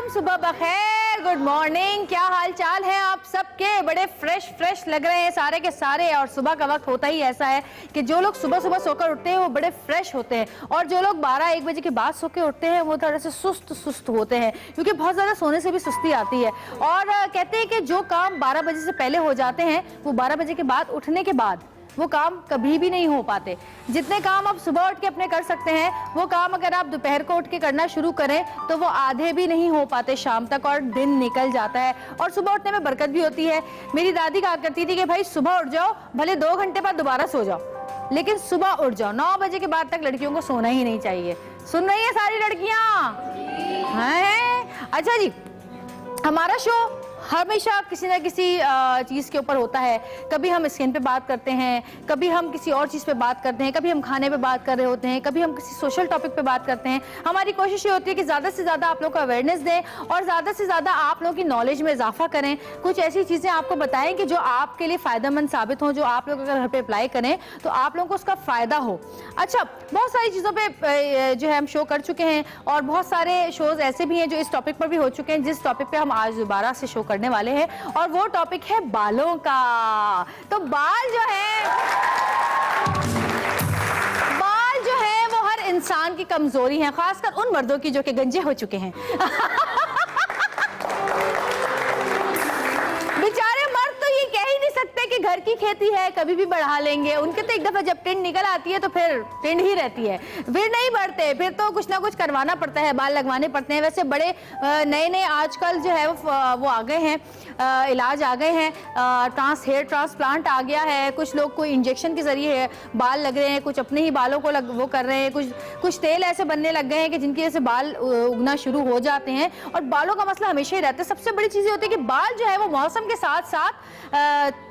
सुबह बखैर, good morning. क्या हाल चाल है आप सबके? बड़े फ्रेश लग रहे हैं सारे के सारे। और सुबह का वक्त होता ही ऐसा है कि जो लोग सुबह सुबह सोकर उठते हैं वो बड़े फ्रेश होते हैं, और जो लोग 12-1 बजे के बाद सो के उठते हैं वो थोड़े से सुस्त होते हैं, क्योंकि बहुत ज़्यादा सोने से भी सुस्ती आती है। और कहते हैं कि जो काम 12 बजे से पहले हो जाते हैं वो 12 बजे के बाद उठने के बाद वो काम कभी भी नहीं हो पाते। जितने काम आप सुबह उठ के अपने कर सकते हैं वो काम अगर आप दोपहर को उठ के करना शुरू करें तो वो आधे भी नहीं हो पाते शाम तक, और दिन निकल जाता है। और सुबह उठने में बरकत भी होती है। मेरी दादी कहा करती थी कि भाई सुबह उठ जाओ, भले 2 घंटे बाद दोबारा सो जाओ, लेकिन सुबह उठ जाओ। 9 बजे के बाद तक लड़कियों को सोना ही नहीं चाहिए। सुन रही है सारी लड़कियां? हैं? अच्छा जी, हमारा शो हमेशा किसी न किसी चीज़ के ऊपर होता है। कभी हम स्किन पे बात करते हैं, कभी हम किसी और चीज़ पे बात करते हैं, कभी हम खाने पे बात कर रहे होते हैं, कभी हम किसी सोशल टॉपिक पे बात करते हैं। हमारी कोशिश ये होती है कि ज़्यादा से ज़्यादा आप लोग को अवेयरनेस दें और ज़्यादा से ज़्यादा आप लोगों की नॉलेज में इजाफा करें। कुछ ऐसी चीज़ें आपको बताएं कि जो आपके लिए फ़ायदेमंद साबित हों, जो आप लोग अगर घर पर अप्लाई करें तो आप लोगों को उसका फ़ायदा हो। अच्छा, बहुत सारी चीज़ों पर जो है हम शो कर चुके हैं, और बहुत सारे शोज़ ऐसे भी हैं जो इस टॉपिक पर भी हो चुके हैं, जिस टॉपिक पर हम आज दोबारा से शो करने वाले हैं, और वो टॉपिक है बालों का। तो बाल जो है वो हर इंसान की कमजोरी है, खासकर उन मर्दों की जो कि गंजे हो चुके हैं। बेचारे मर्द तो ये कह ही नहीं सकते कि घर की खेती है कभी भी बढ़ा लेंगे। उनके तो एक दफा जब टिंड निकल आती है तो फिर टिंड ही रहती है, फिर नहीं बढ़ते, फिर तो कुछ ना कुछ करवाना पड़ता है, बाल लगवाने पड़ते हैं। वैसे बड़े नए आजकल जो है वो आ गए हैं, इलाज आ गए हैं। हेयर ट्रांसप्लांट आ गया है। कुछ लोग कोई इंजेक्शन के जरिए बाल लग रहे हैं, कुछ अपने ही बालों को वो कर रहे हैं, कुछ तेल ऐसे बनने लग गए हैं कि जिनकी वजह से बाल उगना शुरू हो जाते हैं। और बालों का मसला हमेशा ही रहता है। सबसे बड़ी चीज़ होती है कि बाल जो है वो मौसम के साथ साथ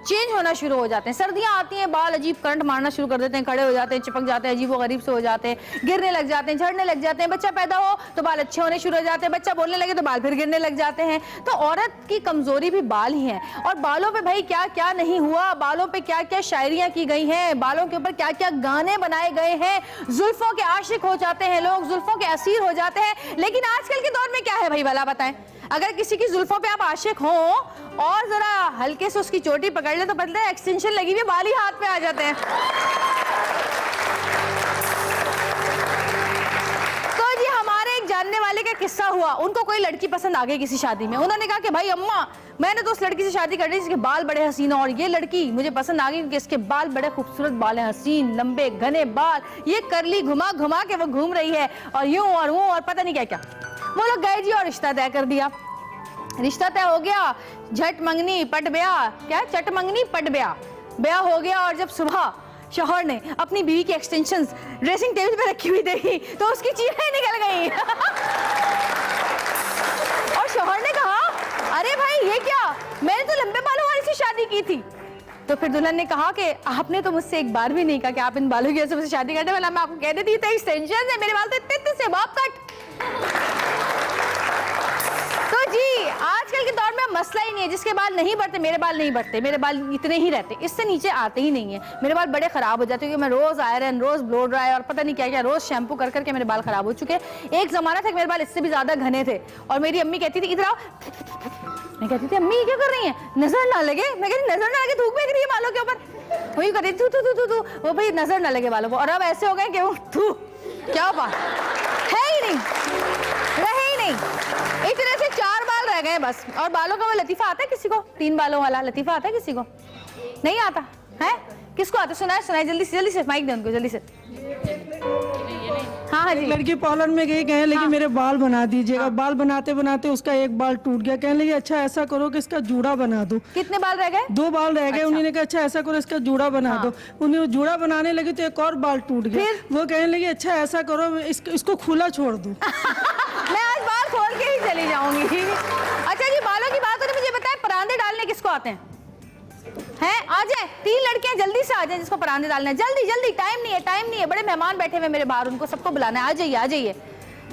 चेंज होना शुरू हो जाते हैं। सर्दियाँ आती हैं, बाल अजीब करंट मारना शुरू कर देते हैं, खड़े हो जाते हैं, चिपक जाते हैं, अजीब व गरीब से हो जाते हैं, गिरने लग जाते हैं, झड़ने लग जाते हैं। बच्चा पैदा हो तो बाल अच्छे होने शुरू हो जाते हैं, बच्चा बोलने लगे तो बाल फिर गिरने लग जाते हैं। तो औरत की कमजोरी भी बाल ही है। और बालों पे भाई क्या क्या नहीं हुआ, बालों पे क्या क्या शायरियां की गई हैं, बालों के ऊपर क्या क्या गाने बनाए गए हैं। जुल्फों के आशिक हो जाते हैं लोग, जुल्फों के असीर हो जाते हैं। लेकिन आजकल के दौर में क्या है भाई, भला बताएं? अगर किसी की जुल्फों पे आप आशिक हो और जरा हल्के से उसकी चोटी पकड़ ले तो बदले एक्सटेंशन लगी हुई बाल ही हाथ पे आ जाते हैं। तो जी, हमारे एक जानने वाले का किस्सा हुआ। उनको कोई लड़की पसंद आ गई किसी शादी में। उन्होंने कहा कि भाई अम्मा, मैंने तो उस लड़की से शादी कर ली जिसके बाल बड़े हसीन, और ये लड़की मुझे पसंद आ गई क्योंकि इसके बाल बड़े खूबसूरत बाल हैं, हसीन लंबे घने बाल, ये करली घुमा घुमा के वो घूम रही है, और यूं और वो और पता नहीं क्या क्या। वो लोग गए जी और रिश्ता तय कर दिया। रिश्ता तय हो गया, झट मंगनी पट ब्याह, क्या चट मंगनी पट ब्याह हो गया। और जब सुबह शौहर ने अपनी बीवी की एक्सटेंशंस ड्रेसिंग टेबल पे रखी हुई देखी तो उसकी चीखें निकल गई। और शौहर ने कहा, अरे भाई ये क्या, मैंने तो लंबे बालों वाली से शादी की थी। तो फिर दुल्हन ने कहा कि आपने तो मुझसे एक बार भी नहीं कहा कि आप इन बालों की वजह से मुझसे शादी करने वाला। मैं आपको कह देती थी एक्सटेंशन है, मेरे बाल तो इतने से बाप कट। तो जी, आजकल के दौर में मसला ही नहीं है, जिसके बाल नहीं बढ़ते, मेरे बाल नहीं बढ़ते, मेरे बाल इतने ही रहते, इससे नीचे आते ही नहीं है। मेरे बाल बड़े खराब हो जाते हैं क्योंकि मैं रोज आयरन, रोज ब्लो ड्राई और पता नहीं क्या क्या रोज शैम्पू कर करके मेरे बाल खराब हो चुके। एक जमाना था कि मेरे बाल इससे भी ज्यादा घने थे, और मेरी अम्मी कहती थी इधर आओ। मैं कहती थी अम्मी क्या कर रही हैं, नजर ना लगे। मैं कहती नजर ना लगे, थूक फेंक रही है बालों के ऊपर। वही कहती थू थू थू थू, वो भाई नजर ना लगे बालों को। और अब ऐसे हो गए कि वो थू, क्या बात है ही नहीं, रहे ही नहीं। एक तरह से 4 बाल रह गए बस। और बालों का वो लतीफा आता है किसी को? 3 बालों वाला लतीफा आता है किसी को? नहीं आता है? किसको आता? सुनाए जल्दी से माइक दे उनको जल्दी से। हाँ जी। लड़की पार्लर में गई, कहने लगी मेरे बाल बना दीजिएगा। हाँ। बाल बनाते बनाते उसका एक बाल टूट गया। कहने लगी अच्छा ऐसा करो कि इसका जूड़ा बना दो। कितने बाल रह गए? 2 बाल रह गए। अच्छा। उन्होंने कहा अच्छा ऐसा करो इसका जूड़ा बना दो। उन्हें जूड़ा बनाने लगी तो एक और बाल टूट गया। वो कहने लगी अच्छा ऐसा करो इसको खुला छोड़ दो। मैं आज बाल खोल के ही चली जाऊंगी। अच्छा जी, बालों की बात करें, मुझे बताएं परांदे डालने किसको आते हैं? हैं? आ जाए, 3 लड़कियां जल्दी से आ जाए जिसको परांदे डालना है, जल्दी जल्दी, टाइम नहीं है, बड़े मेहमान बैठे हुए मेरे बाहर, उनको सबको बुलाना है, आ जाइए।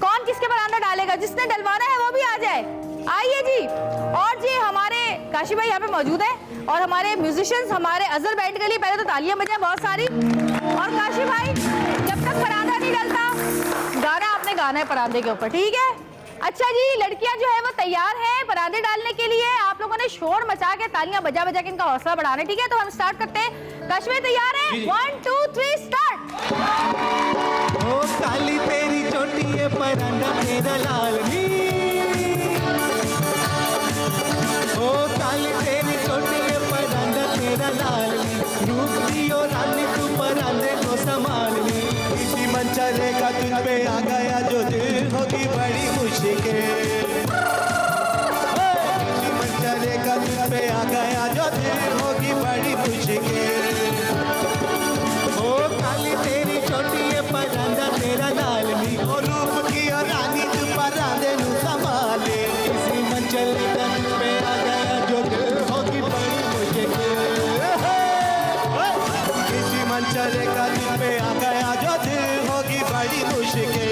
कौन किसके परांदा डालेगा? जिसने डलवाना है वो भी आ जाए, आइए जी। और जी हमारे काशी भाई यहाँ पे मौजूद है और हमारे म्यूजिशियंस, हमारे अजहर बैंड के लिए पहले तो तालियां बजाएं बहुत सारी। और काशी भाई जब तक परांदा नहीं डलता गाना आपने गाना है परांदे के ऊपर, ठीक है? अच्छा जी, लड़कियां जो है वो तैयार हैं परांदे डालने के लिए। आप लोगों ने शोर मचा के तालियां बजा बजा के इनका हौसला बढ़ाना है, ठीक है? तो हम स्टार्ट करते हैं। काशी भाई तैयार है? 1 2 3 स्टार्ट। ओ काली तेरी चोटी है परांदा तेरा लाल नी, ओ काली तेरी चोटी है परांदा तेरा लाल नी, रूप दियो रानी तू परांदे को संभाल ली। इसी मन चलेगा तुझ पे आ गया जो दिल होगी बड़ी मुश्किल, इसी मन चलेगा तुझ पे आ गया जो दिल होगी बड़ी मुश्किल। ओ काली तेरी चोटी है परांदा तेरा लाल नी, ओ रूप की और रानी तू परांदे नू संभाले। इसी मन चलेगा तुझ पे आ गया जो दिल होगी बड़ी मुश्किल, इसी मन चलेगा तुझ पे आ गया जो दिल होगी बड़ी मुश्किल।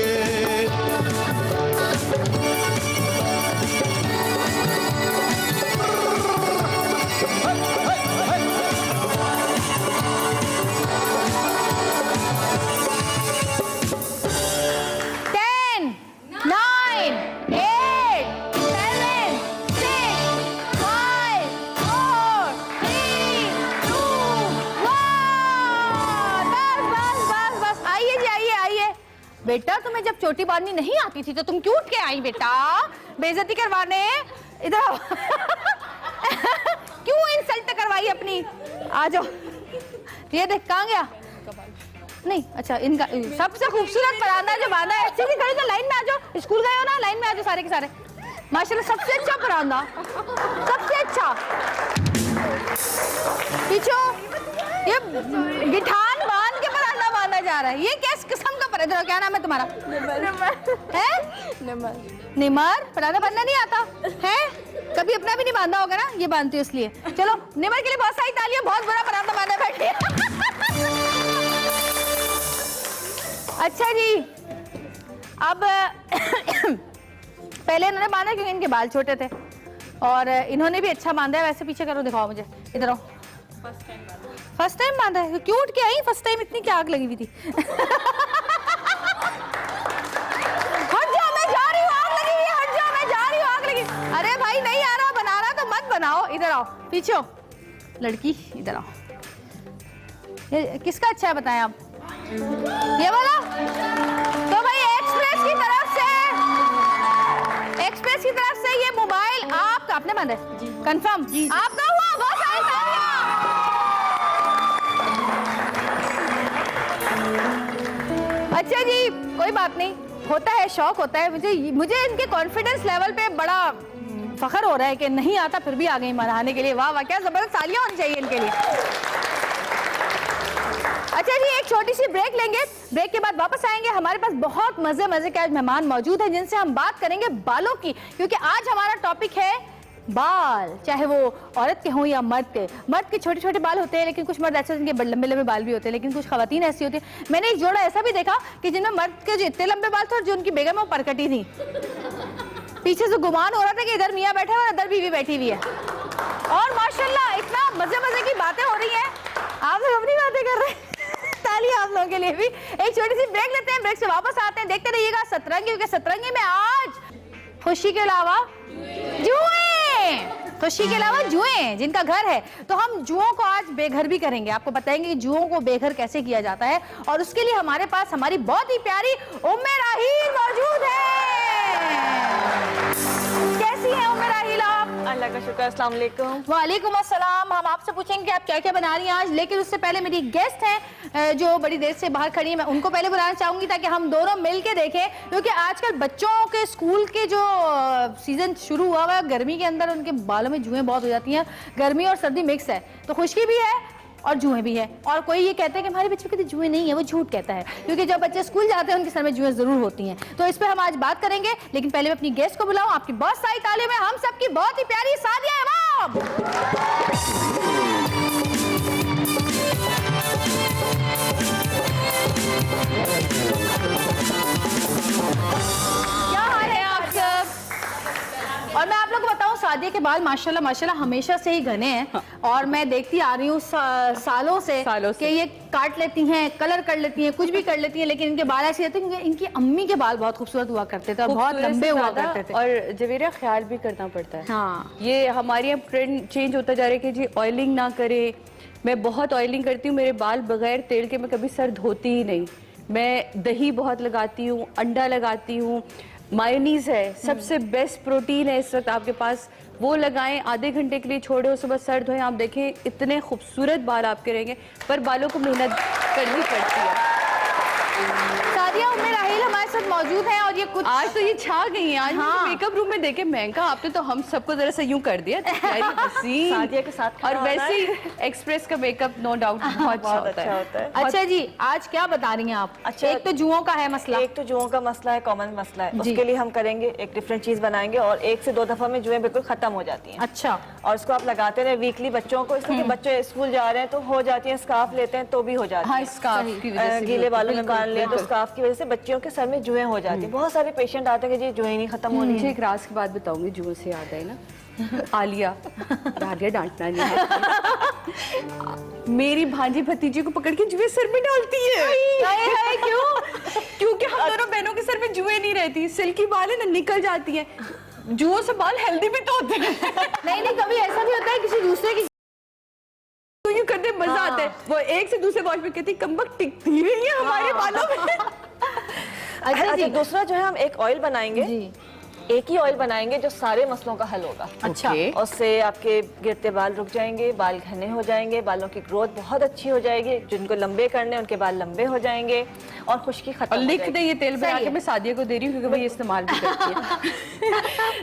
बेटा तुम्हें जब चोटी बांधनी नहीं आती थी तो तुम क्यों उठ के आई बेटा बेइज्जती करवाने? इधर आओ। क्यों इंसल्ट करवाई अपनी? आ जाओ। ये देख कहाँ गया? नहीं अच्छा, इनका सबसे खूबसूरत परांदा जो बांधा है, अच्छी खड़ी तो लाइन में आ जाओ। स्कूल गए हो ना, लाइन में आ जाओ सारे के सारे। माशाल्लाह सबसे अच्छा परांदा, सबसे अच्छा। पीछे ये गिठान बांध के परांदा बांधा जा रहा है, ये किस किस्म का परांदा? क्या नाम है तुम्हारा? निमर। परांदा बांधना नहीं आता है? कभी अपना भी नहीं बांधा होगा ना, ये बांधती हो इसलिए। चलो निमर के लिए बहुत सारी तालियां, बहुत बुरा परांदा बांधा बैठी है। अच्छा जी, अब पहले इन्होंने बांधा क्योंकि इनके बाल छोटे थे और इन्होंने भी अच्छा बांधा है। वैसे पीछे करो, दिखाओ मुझे, इधर आओ। फर्स्ट टाइम बांधा है? क्यों उठ के आई? फर्स्ट टाइम इतनी क्या आग लगी हुई थी? हट जाओ, मैं जा रही हूँ, आग लगी हुई है, हट जाओ, मैं जा रही हूँ, आग लगी। अरे भाई नहीं आ रहा, बना रहा तो मत बनाओ। इधर आओ, पीछे हो लड़की, इधर आओ। ये किसका अच्छा है बताएं आप? ये वाला? तो भाई एक्सप्रेस की तरफ से ये मोबाइल आपका, आपने बांधा है? कंफर्म आपका हुआ? बहुत सारी तालियां। अच्छा जी, कोई बात नहीं, होता है, शौक होता है। मुझे इनके कॉन्फिडेंस लेवल पे बड़ा फखर हो रहा है कि नहीं आता फिर भी आ गई मनाने के लिए। वाह वाह, क्या जबरदस्त तालियां होनी चाहिए इनके लिए। अच्छा जी, एक छोटी सी ब्रेक लेंगे, ब्रेक के बाद वापस आएंगे। हमारे पास बहुत मजे के आज मेहमान मौजूद हैं जिनसे हम बात करेंगे बालों की, क्योंकि आज हमारा टॉपिक है बाल। चाहे वो औरत के हों या मर्द के। मर्द के छोटे छोटे बाल होते हैं, लेकिन कुछ मर्द ऐसे जिनके लंबे लंबे बाल भी होते हैं, लेकिन कुछ खवातीन ऐसी होती है। मैंने एक जोड़ा ऐसा भी देखा कि जिनमें मर्द के जो इतने लंबे बाल थे और जो उनकी बेगम है वो परकटी थी। पीछे से गुमान हो रहा था कि इधर मियाँ बैठे हुए, इधर बीवी बैठी हुई है। और माशाल्लाह इतना मजे की बातें हो रही हैं। आप लोग अपनी बातें कर रहे हैं, तालियां आप लोगों के लिए भी। एक छोटी सी ब्रेक लेते हैं, ब्रेक से वापस आते हैं। देखते रहिएगा सतरंगी, क्योंकि सतरंगी में आज खुशी के अलावा जुए, खुशी के अलावा जुए जिनका घर है, तो हम जुओं को आज बेघर भी करेंगे। आपको बताएंगे कि जुओं को बेघर कैसे किया जाता है, और उसके लिए हमारे पास हमारी बहुत ही प्यारी उम्मे राहील मौजूद है। कैसी है उम्मे राहील आप? अल्लाह का शुक्र। अस्सलाम वालेकुम। वालेकुम अस्सलाम। हम आपसे पूछेंगे कि आप क्या क्या बना रही हैं आज, लेकिन उससे पहले मेरी गेस्ट हैं जो बड़ी देर से बाहर खड़ी है, मैं उनको पहले बुलाना चाहूंगी ताकि हम दोनों मिल के देखें, क्योंकि आजकल बच्चों के स्कूल के जो सीजन शुरू हुआ हुआ है, गर्मी के अंदर उनके बालों में जुएं बहुत हो जाती हैं। गर्मी और सर्दी मिक्स है, तो खुशकी भी है और जुएं भी है। और कोई ये कहते हैं कि हमारे बच्चों के तो जुएं नहीं है, वो झूठ कहता है, क्योंकि जब बच्चे स्कूल जाते हैं उनके सर में जुएं जरूर होती हैं। तो इस पर हम आज बात करेंगे, लेकिन पहले मैं अपनी गेस्ट को बुलाऊं। आपकी बहुत सारी तालियों में हम सबकी बहुत ही प्यारी सादिया इमाम। सादिया के बाल माशाल्लाह माशाल्लाह हमेशा से ही घने हैं और मैं देखती आ रही हूँ सालों से कि ये काट लेती हैं, कलर कर लेती हैं, कुछ भी कर लेती हैं, लेकिन इनके बाल ऐसे रहते हैं क्योंकि इनकी अम्मी के बाल बहुत खूबसूरत हुआ करते थे और बहुत लंबे हुआ करते थे। और जवेरिया ख्याल भी करना पड़ता है। हाँ, ये हमारे अब ट्रेंड चेंज होता जा रहा है कि जी ऑयलिंग ना करे। मैं बहुत ऑयलिंग करती हूँ, मेरे बाल बगैर तेल के मैं कभी सर धोती ही नहीं। मैं दही बहुत लगाती हूँ, अंडा लगाती हूँ, मायोनीज है, सबसे बेस्ट प्रोटीन है इस वक्त आपके पास, वो लगाएं, आधे घंटे के लिए छोड़े और सुबह सर धोएं। आप देखें इतने खूबसूरत बाल आपके रहेंगे, पर बालों को मेहनत करनी पड़ती है। सादिया उम्मे राहिल हमारे साथ मौजूद हैं और ये कुछ आज तो ये छा गई हैं। आज हाँ। मेकअप रूम में देखे महंगा, आपने तो हम सबको जरा सा यूं कर दिया हसीन। सादिया के साथ और खड़ा वैसे ही एक्सप्रेस का मेकअप नो डाउट बहुत अच्छा होता है। अच्छा जी, आज क्या बता रही हैं आप? अच्छा, एक तो जुओं का है मसला, एक तो जुओं का मसला है, कॉमन मसला है, जी। उसके लिए हम करेंगे एक डिफरेंट चीज बनाएंगे और 1 से 2 दफा में जुएं बिल्कुल खत्म हो जाती हैं। अच्छा, और इसको आप लगाते रहे वीकली बच्चों को, इसलिए कि बच्चे स्कूल जा रहे हैं तो हो जाती है, स्कार्फ लेते हैं तो भी हो जाती हाँ, है, स्कार्फ की वजह से गीले बालों में बांध लें तो स्कार्फ की वजह से बच्चियों के सर में जुएं हो जाती है। बहुत सारे पेशेंट आते हैं कि जी जुएं नहीं खत्म हो रही मुझे है। एक राज की बात बताऊंगी, जुओं से याद आई ना, आलिया डांटना नहीं है। मेरी भांजी भतीजी को पकड़ के जुए सर में डालती है। क्यों? क्योंकि हम दोनों बहनों के सर में जुए नहीं रहती, सिल्की बाल है ना, निकल जाती है। जुओं से बाल हेल्दी भी तो होते हैं। नहीं नहीं, कभी ऐसा भी होता है किसी दूसरे की तो यूं करते मजा आता है। वो एक से दूसरे वॉश में कहती कमबख्त टिकती नहीं है हमारे बालों में। अच्छा, दूसरा जो है हम एक ऑयल बनाएंगे, जी। एक ही ऑयल बनाएंगे जो सारे मसलों का हल होगा। अच्छा, उससे आपके गिरते बाल रुक जाएंगे, बाल घने हो जाएंगे, बालों की ग्रोथ बहुत अच्छी हो जाएगी, जिनको लंबे करने उनके बाल लंबे हो जाएंगे और खुश्की खत्म और हो लिख जाएगी। दे ये तेल बना के मैं सादिया को दे रही हूँ क्योंकि वो ये इस्तेमाल भी करती है।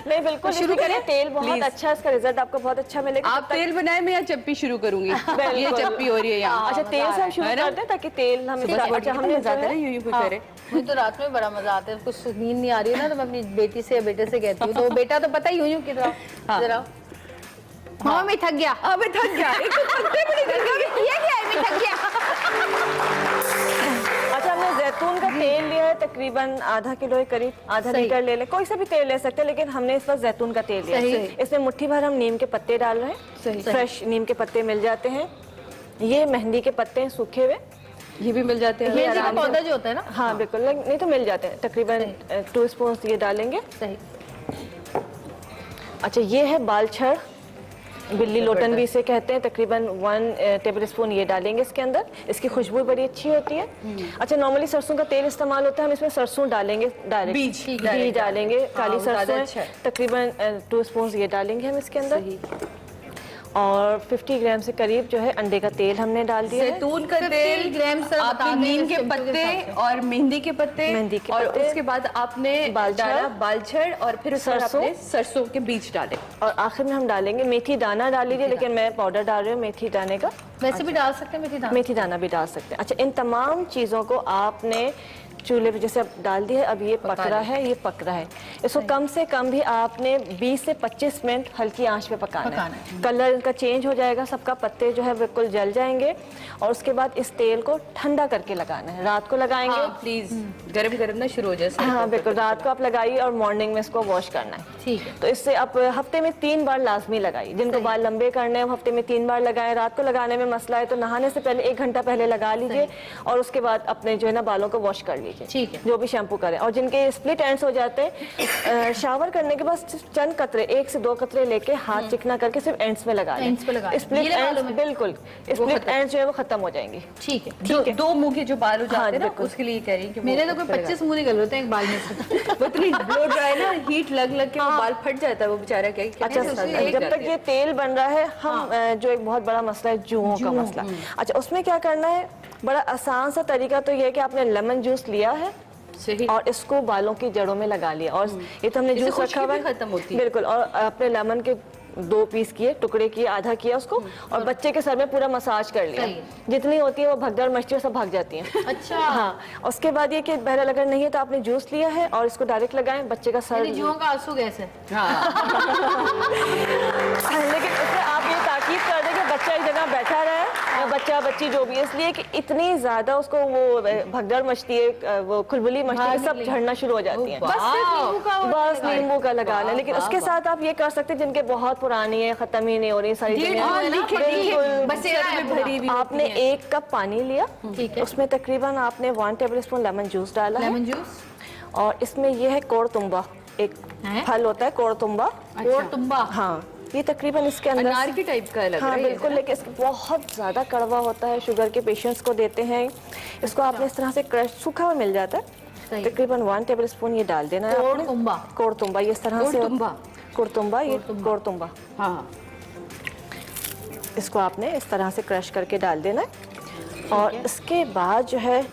नहीं बिल्कुल शुरू करें, तेल बहुत अच्छा, इसका रिजल्ट आपको बहुत अच्छा मिलेगा। आप तेल बनाए, मैं यहाँ चप्पी शुरू करूंगी। ये चप्पी हो रही है यहाँ। अच्छा, तेल से हम शुरू करते हैं ताकि तेल हम अच्छा हमने ज्यादा यूं यूं करे। मुझे तो रात में बड़ा मजा आता है, कुछ नींद नहीं आ रही है ना तो मैं अपनी बेटी से बेटे से कहती हूँ, तो बेटा तो पता ही यूं यूं कि जरा हाँ मैं थक गया, अब मैं थक गया। एक तो थकते बड़ी जल्दी ये क्या है, मैं थक गया। अच्छा, हमने जैतून का तेल लिया है तकरीबन आधा किलो के करीब, आधा सही। लीटर ले लें, कोई सा भी तेल ले सकते हैं, लेकिन हमने इस वक्त जैतून का तेल लिया सही। है। इसमें मुट्ठी भर हम नीम के पत्ते डाल रहे हैं, फ्रेश नीम के पत्ते मिल जाते हैं। ये मेहंदी के पत्ते हैं सूखे हुए, ये भी मिल जाते हैं। ये का पौधा जो होता है ना, हाँ बिल्कुल, नहीं तो मिल जाते हैं, तकरीबन 2 स्पून ये डालेंगे। सही। अच्छा, ये है बाल छड़, बिल्ली लोटन भी इसे कहते हैं, तकरीबन 1 टेबल स्पून ये डालेंगे इसके अंदर, इसकी खुशबू बड़ी अच्छी होती है। अच्छा, नॉर्मली सरसों का तेल इस्तेमाल होता है, हम इसमें सरसों डालेंगे डायरेक्ट, बीज डालेंगे, काली सरसों है, तकरीबन 2 स्पून ये डालेंगे हम इसके अंदर। और 50 ग्राम से करीब जो है अंडे का तेल हमने डाल दिया है। जैतून का 50 तेल, ग्राम सर बता आपने दें नीम इस के टिप्पणी के पत्ते हिसाब से। और मेहंदी के पत्ते, मेहंदी के और पत्ते, उसके बाद आपने बालछड़, डाला बालछड़ और फिर उस पर सरसों, आपने सरसों के बीज डाले। और आखिर में हम डालेंगे मेथी दाना डाल लीजिए, लेकिन मैं पाउडर डाल रही हूँ मेथी दाने का। वैसे भी डाल सकते हैं मेथी दाना। मेथी दाना भी डाल सकते हैं। अच्छा, इन तमाम चीज़ों को आपने चूल्हे पे जैसे अब डाल दिया है, अब ये पक रहा है, ये पक रहा है, इसको कम से कम भी आपने 20 से 25 मिनट हल्की आंच पे पकाना है। कलर इनका चेंज हो जाएगा, सबका पत्ते जो है बिल्कुल जल जाएंगे। और उसके बाद इस तेल को ठंडा करके लगाना है, रात को लगाएंगे। प्लीज गरम गरम ना शुरू हो जाए। हाँ बिल्कुल, रात को आप लगाइए और मॉर्निंग में इसको वॉश करना है। ठीक है। तो इससे आप हफ्ते में 3 बार लाजमी लगाइए, जिनको बाल लंबे करने हैं हफ्ते में 3 बार लगाएं। रात को लगाने में मसला है तो नहाने से पहले 1 घंटा पहले लगा लीजिए और उसके बाद अपने जो है ना बालों को वॉश कर लीजिए। ठीक है। जो भी शैम्पू करें। और जिनके स्प्लिट एंड्स हो जाते हैं, शावर करने के बाद चंद कतरे, 1 से 2 कतरे लेके हाथ चिकना करके सिर्फ एंड्स में लगा लें। स्प्लिट एंड्स बिल्कुल, स्प्लिट एंड्स जो है वो खत्म हो जाएंगे। ठीक है। दो मुंह के जो बाल हो जाते हैं ना, उसके लिए कह रही हैं कि मेरे तो कोई 25 मुंह निकल रहे हैं एक बाल में से। वो इतनी ब्लो ड्राई ना, हीट लग लग के वो बाल फट जाता है, वो बेचारा क्या। अच्छा, जब तक ये तेल बन रहा है, हम जो एक बहुत बड़ा मसला है जुओं का मसला। अच्छा, उसमें क्या करना है, बड़ा आसान सा तरीका तो ये है कि आपने लेमन जूस लिया है और इसको बालों की जड़ों में लगा लिया, और ये तो हमने जूस रखा हुआ है, खत्म होती है बिल्कुल। और अपने लेमन के 2 पीस किए, टुकड़े किए, आधा किया उसको, और बच्चे के सर में पूरा मसाज कर लिया। जितनी होती है वो भगदड़ मचती है, सब भाग जाती हैं। अच्छा, हाँ। उसके बाद ये कि बहरहाल अगर नहीं है तो आपने जूस लिया है और इसको डायरेक्ट लगाएं, बच्चे का सर। जुओं का आंसू गैस है। लेकिन उसमें आप ये ताकीद कर दें कि बच्चा एक जगह बैठा रहे या बच्चा बच्ची जो भी है, इसलिए कि इतनी ज्यादा उसको वो भगदड़ मचती है, वो खुलबुली मचती है, सब झड़ना शुरू हो जाती है। बस सिर्फ नींबू का वो बस नींबू का लगाना। लेकिन उसके साथ आप ये कर सकते हैं जिनके बहुत पुरानी है, खत्म ही नहीं हो रही सारी चीजें। आपने 1 कप पानी लिया, ठीक है। उसमें तकरीबन आपने 1 टेबल स्पून लेमन जूस डाला है, लेमन जूस, और इसमें ये है कोड़तुम्बा, एक है? फल होता है कोड़तुम्बा। कोड़तुम्बा, हाँ, ये तकरीबन इसके अंदर अनार की टाइप का लग रहा हाँ है। बिल्कुल, लेकिन इसका बहुत ज़्यादा कड़वा होता है, शुगर के पेशेंट्स को देते हैं। इसको आपने इस तरह से क्रश, सूखा हुआ मिल जाता है, सही। तकरीबन 1 टेबल स्पून ये डाल देना है आपने। कोड़तुम्बा, कोड़तुम्बा ये इस तरह से, कोड़तुम्बा, ये कोड़तुम्बा, हाँ, इसको आपने इस तरह से क्रश करके डाल देना है। और इसके बाद जो है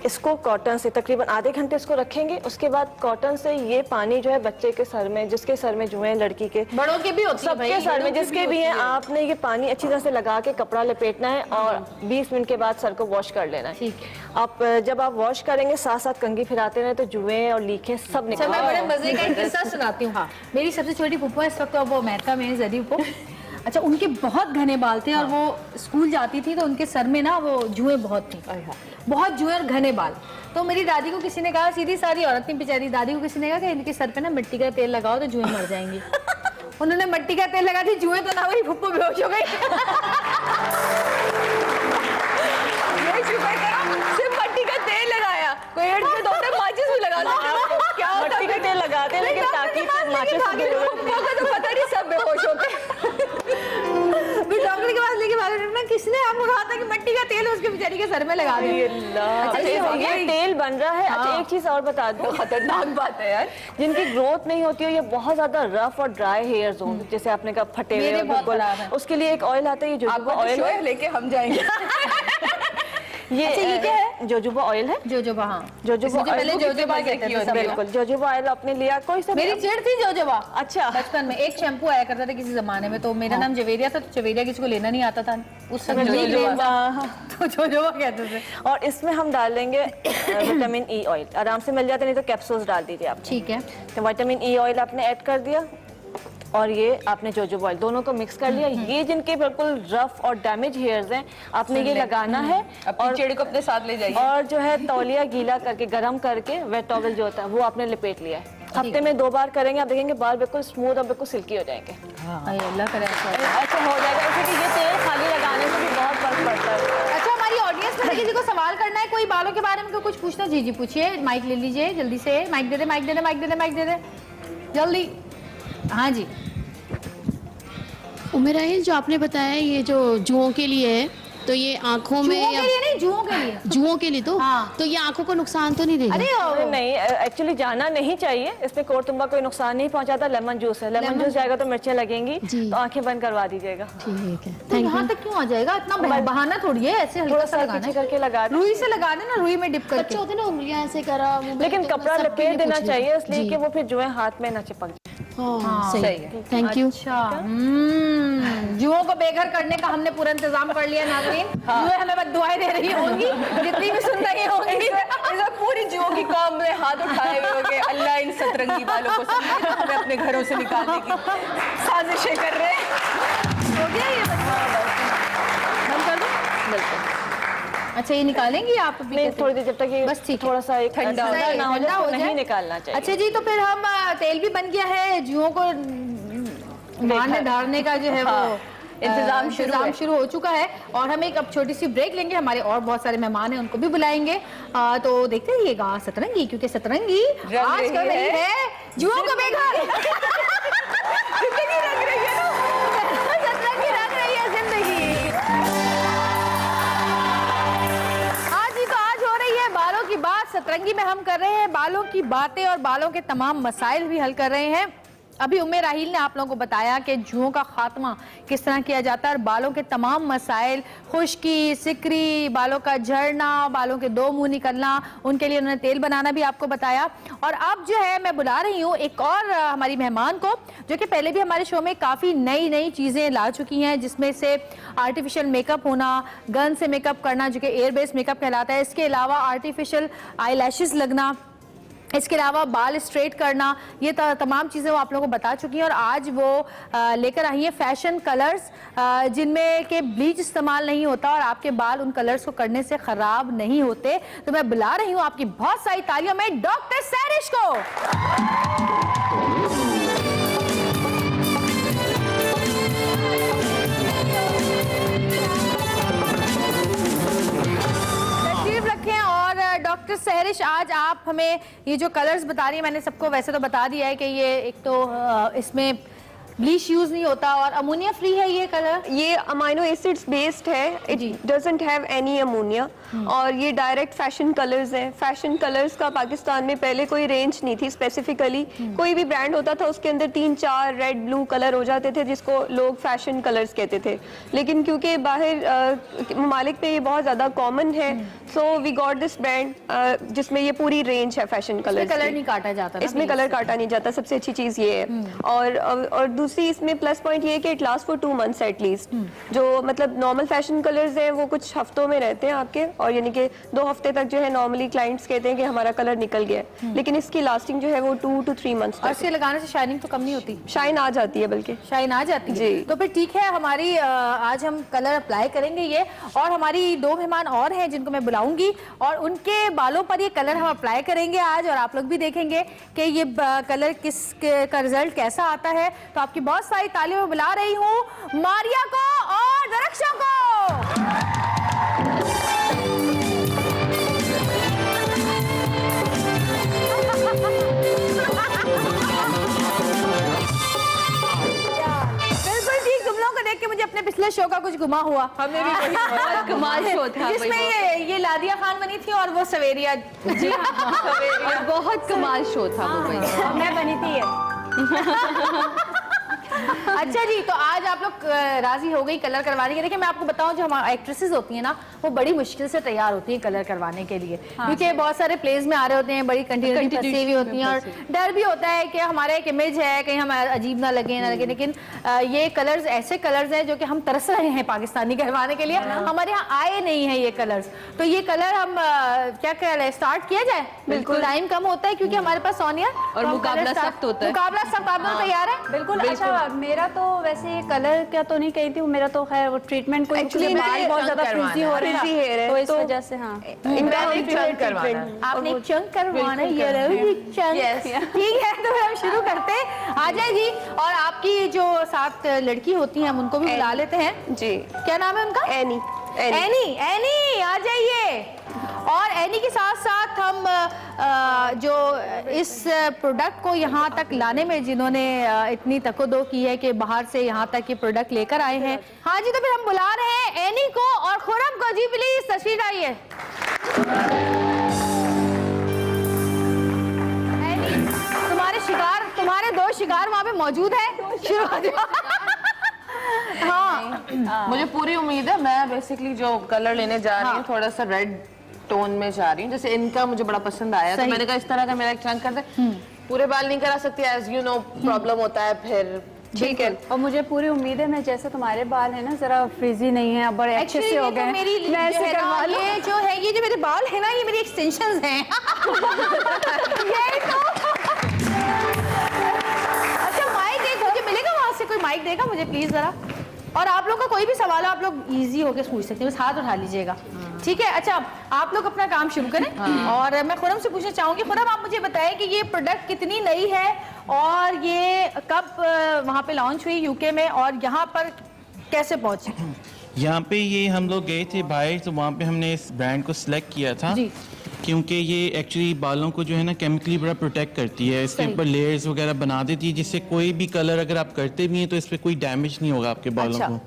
इसको कॉटन से तकरीबन आधे घंटे इसको रखेंगे। उसके बाद कॉटन से ये पानी जो है बच्चे के सर में, जिसके सर में जुए हैं, लड़की के, बड़ों के भी होती है भाई, सबके सर में बड़ों की जिसके भी हैं, आपने ये पानी अच्छी तरह से लगा के कपड़ा लपेटना है और 20 मिनट के बाद सर को वॉश कर लेना है। ठीक है। आप जब आप वॉश करेंगे साथ साथ कंघी फिराते रहे तो जुए और लीखें सब अच्छा, मैं बड़े निकल। मजे का एक किस्सा सुनाती हूँ। मेरी सबसे छोटी फूफा इस वक्त वो अमेरिका में है, जरी को। अच्छा, उनके बहुत घने बाल थे और वो स्कूल जाती थी तो उनके सर में ना वो जुएं बहुत थी, बहुत जुएं और घने बाल। तो मेरी दादी को किसी ने कहा, सीधी सारी औरत थी बेचारी, दादी को किसी ने कहा कि इनके सर पे ना मिट्टी का तेल लगाओ तो जुएं मर जाएंगी। उन्होंने मिट्टी का तेल लगा दी, जुएं तो ना हुई, फुप्पो बेहोश हो गई। सिर्फ मट्टी का तेल लगाया, कोई हेड पे डॉक्टर माचिस भी लगा लो, क्या मिट्टी का तेल लगाते हैं लेकिन ताकि माचिस की जरूरत नहीं। तो पता नहीं सब बेहोश होते। फिर डॉक्टर के पास लेके भागे ना, किसने आपको कहा था कि मिट्टी का तेल उसके बेचारी के सर में लगा दिया? अच्छा, ये तेल बन रहा है। अच्छा, एक चीज और बता दूं, खतरनाक बात है यार। जिनकी ग्रोथ नहीं होती हो, ये बहुत ज्यादा रफ और ड्राई हेयर्स हो, जैसे आपने कहा फटे हुए मेरे और बहुत बिल्कुल, खराब है। उसके लिए एक ऑयल आता है, ये जोजोबा आपका ऑयल है। लेके हम जाएंगे। ये अच्छा, ये क्या है? जोजोबा ऑयल है। जोजोबा, हाँ, जोजोबा मुझे पहले ऑयल जोजोबा कहते थे सब लोग। बिल्कुल, जोजोबा ऑयल आपने लिया, कोई सा मेरी चिड़ थी जोजोबा। अच्छा। बचपन में एक शैम्पू आया करता था किसी जमाने में, तो मेरा नाम जवेरिया था, तो जवेरिया किसी को लेना नहीं आता था उस समय, तो जोजोबा कहते थे। और इसमें हम डालेंगे विटामिन ई ऑयल, आराम से मिल जाता है, नहीं तो कैप्सूल्स डाल दीजिए आप। ठीक है। तो विटामिन ई ऑयल आपने ऐड कर दिया और ये आपने जोजोबा ऑयल, दोनों को मिक्स कर लिया। ये जिनके बिल्कुल रफ और डैमेज हेयर्स हैं, आपने ये लगाना है अपनी चिड़ को अपने साथ ले जाइए। और जो है तौलिया गीला करके, गरम करके, वेट टॉवल जो होता है वो आपने लपेट लिया है। हफ्ते में 2 बार करेंगे, आप देखेंगे बाल बिल्कुल स्मूथ और बिल्कुल सिल्की हो जाएंगे। अरे अल्लाह करे ऐसा हो। अच्छा हो जाएगा, क्योंकि ये तेल खाली लगाने से भी बहुत फर्क पड़ता है। अच्छा, हमारी ऑडियंस में किसी को सवाल करना है, कोई बालों के बारे में कुछ पूछना? जी जी पूछिए, माइक ले लीजिए जल्दी से, माइक दे दे, माइक दे दे, माइक दे दे, माइक दे दे जल्दी। हाँ जी, उमेराहिल, जो आपने बताया ये जो जुओं के लिए है, तो ये आंखों में जुओं के लिए नहीं, जुओं के लिए। जुओं के लिए तो हाँ। तो ये आंखों को नुकसान तो नहीं देगा? अरे नहीं, एक्चुअली जाना नहीं चाहिए, इसमें कोड़तुम्बा कोई नुकसान नहीं पहुंचाता। लेमन जूस है, लेमन जूस जाएगा तो मिर्चें लगेंगी, जी। तो आंखें बंद करवा दीजिएगा। ठीक है, तो थैंक यू। यहाँ तक क्यों आ जाएगा? इतना बहाना थोड़ी है, ऐसे हल्का थोड़ा सा सा लगाना पीछे है, करके लगा दें। रुई से लगा देना, रुई में डिप करके। बच्चे होते हैं ना, उंगलियां ऐसे करा मुंह में, लेकिन तो कपड़ा मैं सबके लपेट लिए देना पूछ रही चाहिए, थी। इसलिए जी। कि वो फिर जो है हाथ में ना चिपक जाए। हाँ, सही सही है, थैंक यू। अच्छा, जुओं को बेघर करने का हमने पूरा इंतजाम कर लिया नाज़रीन। जुएं हमें बद्दुआएं दे रही होंगी, जितनी भी सुन रही होंगी। इधर पूरी जुओं की कौम में हाथ उठाए हुए होंगे, अल्लाह इन सतरंगी बालों को समेत हमें अपने घरों से निकालने की साजिशें कर रहे हैं। हो गया ये बंद कर दो। बिल्कुल। अच्छा, ये निकालेंगी आप अभी? नहीं, कैसे? थोड़ी देर जब तक ये बस ठीक है। थोड़ा सा एक ठंडा हो ठंडा ना हो ठंडा जाए, हो तो जाए। नहीं निकालना चाहिए। अच्छा जी, तो फिर हम तेल भी बन गया है, जुओं को मारने धारने का जो है वो इंतजाम शुरू हो चुका है। और हम एक अब छोटी सी ब्रेक लेंगे, हमारे और बहुत सारे मेहमान हैं, उनको भी बुलाएंगे। तो देखते रहिएगा सतरंगी, क्योंकि सतरंगी आज कर रही है जुओं को बेघर। जिंदगी रंग रही है ना, सतरंगी रंग रही है जिंदगी। आज ही तो आज हो रही है बालों की बात। सतरंगी में हम कर रहे हैं बालों की बातें और बालों के तमाम मसाइल भी हल कर रहे हैं। अभी उम्मे राहील ने आप लोगों को बताया कि जुओं का खात्मा किस तरह किया जाता है और बालों के तमाम मसाइल, खुश्की, सिकरी, बालों का झड़ना, बालों के 2 मुंह निकलना, उनके लिए उन्होंने तेल बनाना भी आपको बताया। और अब जो है मैं बुला रही हूँ एक और हमारी मेहमान को, जो कि पहले भी हमारे शो में काफ़ी नई नई चीज़ें ला चुकी हैं, जिसमें से आर्टिफिशियल मेकअप होना, गन से मेकअप करना जो कि एयर बेस्ड मेकअप कहलाता है, इसके अलावा आर्टिफिशियल आई लैशेज़ लगना, इसके अलावा बाल स्ट्रेट करना, ये तमाम चीज़ें वो आप लोगों को बता चुकी हैं। और आज वो लेकर आई हैं फैशन कलर्स जिनमें के ब्लीच इस्तेमाल नहीं होता और आपके बाल उन कलर्स को करने से ख़राब नहीं होते। तो मैं बुला रही हूँ आपकी बहुत सारी तालियों में डॉक्टर सैरिश को। डॉक्टर सहरिश, आज आप हमें ये जो कलर्स बता रही हैं, मैंने सबको वैसे तो बता दिया है कि ये एक तो इसमें ब्लीच यूज नहीं होता और अमोनिया फ्री है ये कलर। ये अमाइनो एसिड्स बेस्ड है, it doesn't have any ammonia. और ये डायरेक्ट फैशन कलर्स हैं। फैशन कलर्स का पाकिस्तान में पहले कोई रेंज नहीं थी स्पेसिफिकली। कोई भी ब्रांड होता था उसके अंदर 3-4 रेड ब्लू कलर हो जाते थे जिसको लोग फैशन कलर्स कहते थे। लेकिन क्योंकि बाहर ममालिक में ये बहुत ज़्यादा कॉमन है, so we got this brand जिसमें ये पूरी रेंज है फैशन कलर। कलर नहीं काटा जाता, इसमें कलर काटा नहीं जाता, सबसे अच्छी चीज़ ये है। और दूसरी इसमें प्लस पॉइंट ये है कि it last for 2 months at least. जो मतलब नॉर्मल फैशन कलर्स हैं वो कुछ हफ्तों में रहते हैं आपके, और यानी कि 2 हफ्ते तक जो है नॉर्मली क्लाइंट्स कहते हैं कि हमारा कलर निकल गया है। लेकिन इसकी लास्टिंग जो है वो 2 to 3 months और इसे लगाने से शाइनिंग तो कम नहीं होती? शाइन आ जाती है, बल्कि शाइन आ जाती है जी। तो फिर ठीक है, हमारी आज हम कलर अप्लाई करेंगे ये। और हमारी 2 मेहमान और हैं जिनको मैं बुलाऊंगी और उनके बालों पर ये कलर हम अप्लाई करेंगे आज, और आप लोग भी देखेंगे कि ये कलर किस का रिजल्ट कैसा आता है। तो आपकी बहुत सारी तालियों में बुला रही हूँ मारिया को और दरख्शों को। बिल्कुल ठीक, तुम लोगों को देख के मुझे अपने पिछले शो का कुछ गुमा हुआ। हमने भी बहुत कमाल शो था जिसमें ये लादिया खान बनी थी और वो सवेरिया जी और बहुत कमाल शो था वो भाई। मैं बनी थी ये। अच्छा जी, तो आज आप लोग राजी हो गई कलर करवाने के। देखिए मैं आपको बताऊं, जो हमारी एक्ट्रेसेस होती हैं ना वो बड़ी मुश्किल से तैयार होती हैं कलर करवाने के लिए, क्योंकि बहुत सारे प्लेस में आ रहे होते हैं, बड़ी कंटिन्यूटी फंसी हुई होती हैं और डर भी होता है कि हमारा एक इमेज है कहीं हम अजीब ना लगे ना लगे। लेकिन ये कलर्स ऐसे कलर्स हैं जो कि हम तरस रहे हैं पाकिस्तानी करवाने के लिए, हमारे यहाँ आए नहीं है ये कलर्स। तो ये कलर हम क्या कह रहे हैं, स्टार्ट किया जाए? बिल्कुल, टाइम कम होता है क्योंकि हमारे पास सोनिया और मुकाबला सख्त होता है। मुकाबला सख्त, आप लोग तैयार है? बिल्कुल। अच्छा, मेरा तो वैसे कलर क्या तो नहीं कही थी, मेरा तो खैर वो ट्रीटमेंट को Actually, बाल बहुत ज्यादा फ्रिजी हो रहे frizzy hair है, हैं तो इस तो वजह से हाँ आपने चंक करवाना है, ये रहो चंक। ठीक है, तो फिर हम शुरू करते हैं। आ जाए जी। और आपकी जो 7 लड़की होती हैं हम उनको भी बुला लेते हैं जी। क्या नाम है उनका? एनी। एनी आ जाइए। और एनी के साथ साथ हम जो इस प्रोडक्ट को यहाँ तक लाने में जिन्होंने इतनी तकोदो की है कि बाहर से यहाँ तक ये प्रोडक्ट लेकर आए हैं, हाँ जी, तो फिर हम बुला रहे हैं एनी को और खुरम को। जी प्लीज तशरीफ लाइए। एनी, तुम्हारे 2 शिकार वहाँ पे मौजूद है। शुरू हाँ, मुझे पूरी उम्मीद है। मैं बेसिकली जो कलर लेने जा रही हूँ थोड़ा सा रेड टोन में जा रही हूँ, जैसे इनका मुझे बड़ा पसंद आया, तो मैंने कहा इस तरह का मेरा एक चंक कर दे। पूरे बाल नहीं करा सकती, एज यू नो प्रॉब्लम होता है फिर। ठीक है, और मुझे पूरी उम्मीद है मैं जैसे तुम्हारे बाल है ना जरा फ्रिजी नहीं है, अब बड़े अच्छे से हो गए। मैं ऐसे करवा लूं। ये जो मेरे बाल है ना, ये मेरी एक्सटेंशंस हैं। अच्छा, माइक एक मुझे मिलेगा वहां से, कोई माइक देगा मुझे प्लीज जरा? और आप लोग का कोई भी सवाल हो आप लोग इजी होके पूछ सकते हैं, बस हाथ उठा लीजिएगा। ठीक है, अच्छा आप लोग अपना काम शुरू करें। और मैं खुरम से पूछना चाहूंगी, खुरम आप मुझे बताएं कि ये प्रोडक्ट कितनी नई है और ये कब वहाँ पे लॉन्च हुई यूके में और यहाँ पर कैसे पहुंची? यहाँ पे ये हम लोग गए थे बाहर, तो वहाँ पे हमने इस ब्रांड को सिलेक्ट किया था क्योंकि ये एक्चुअली बालों को जो है ना केमिकली बड़ा प्रोटेक्ट करती है। इसके ऊपर लेयर्स वगैरह बना देती है जिससे कोई भी कलर अगर आप करते भी हैं तो इस पर कोई डैमेज नहीं होगा आपके बालों को।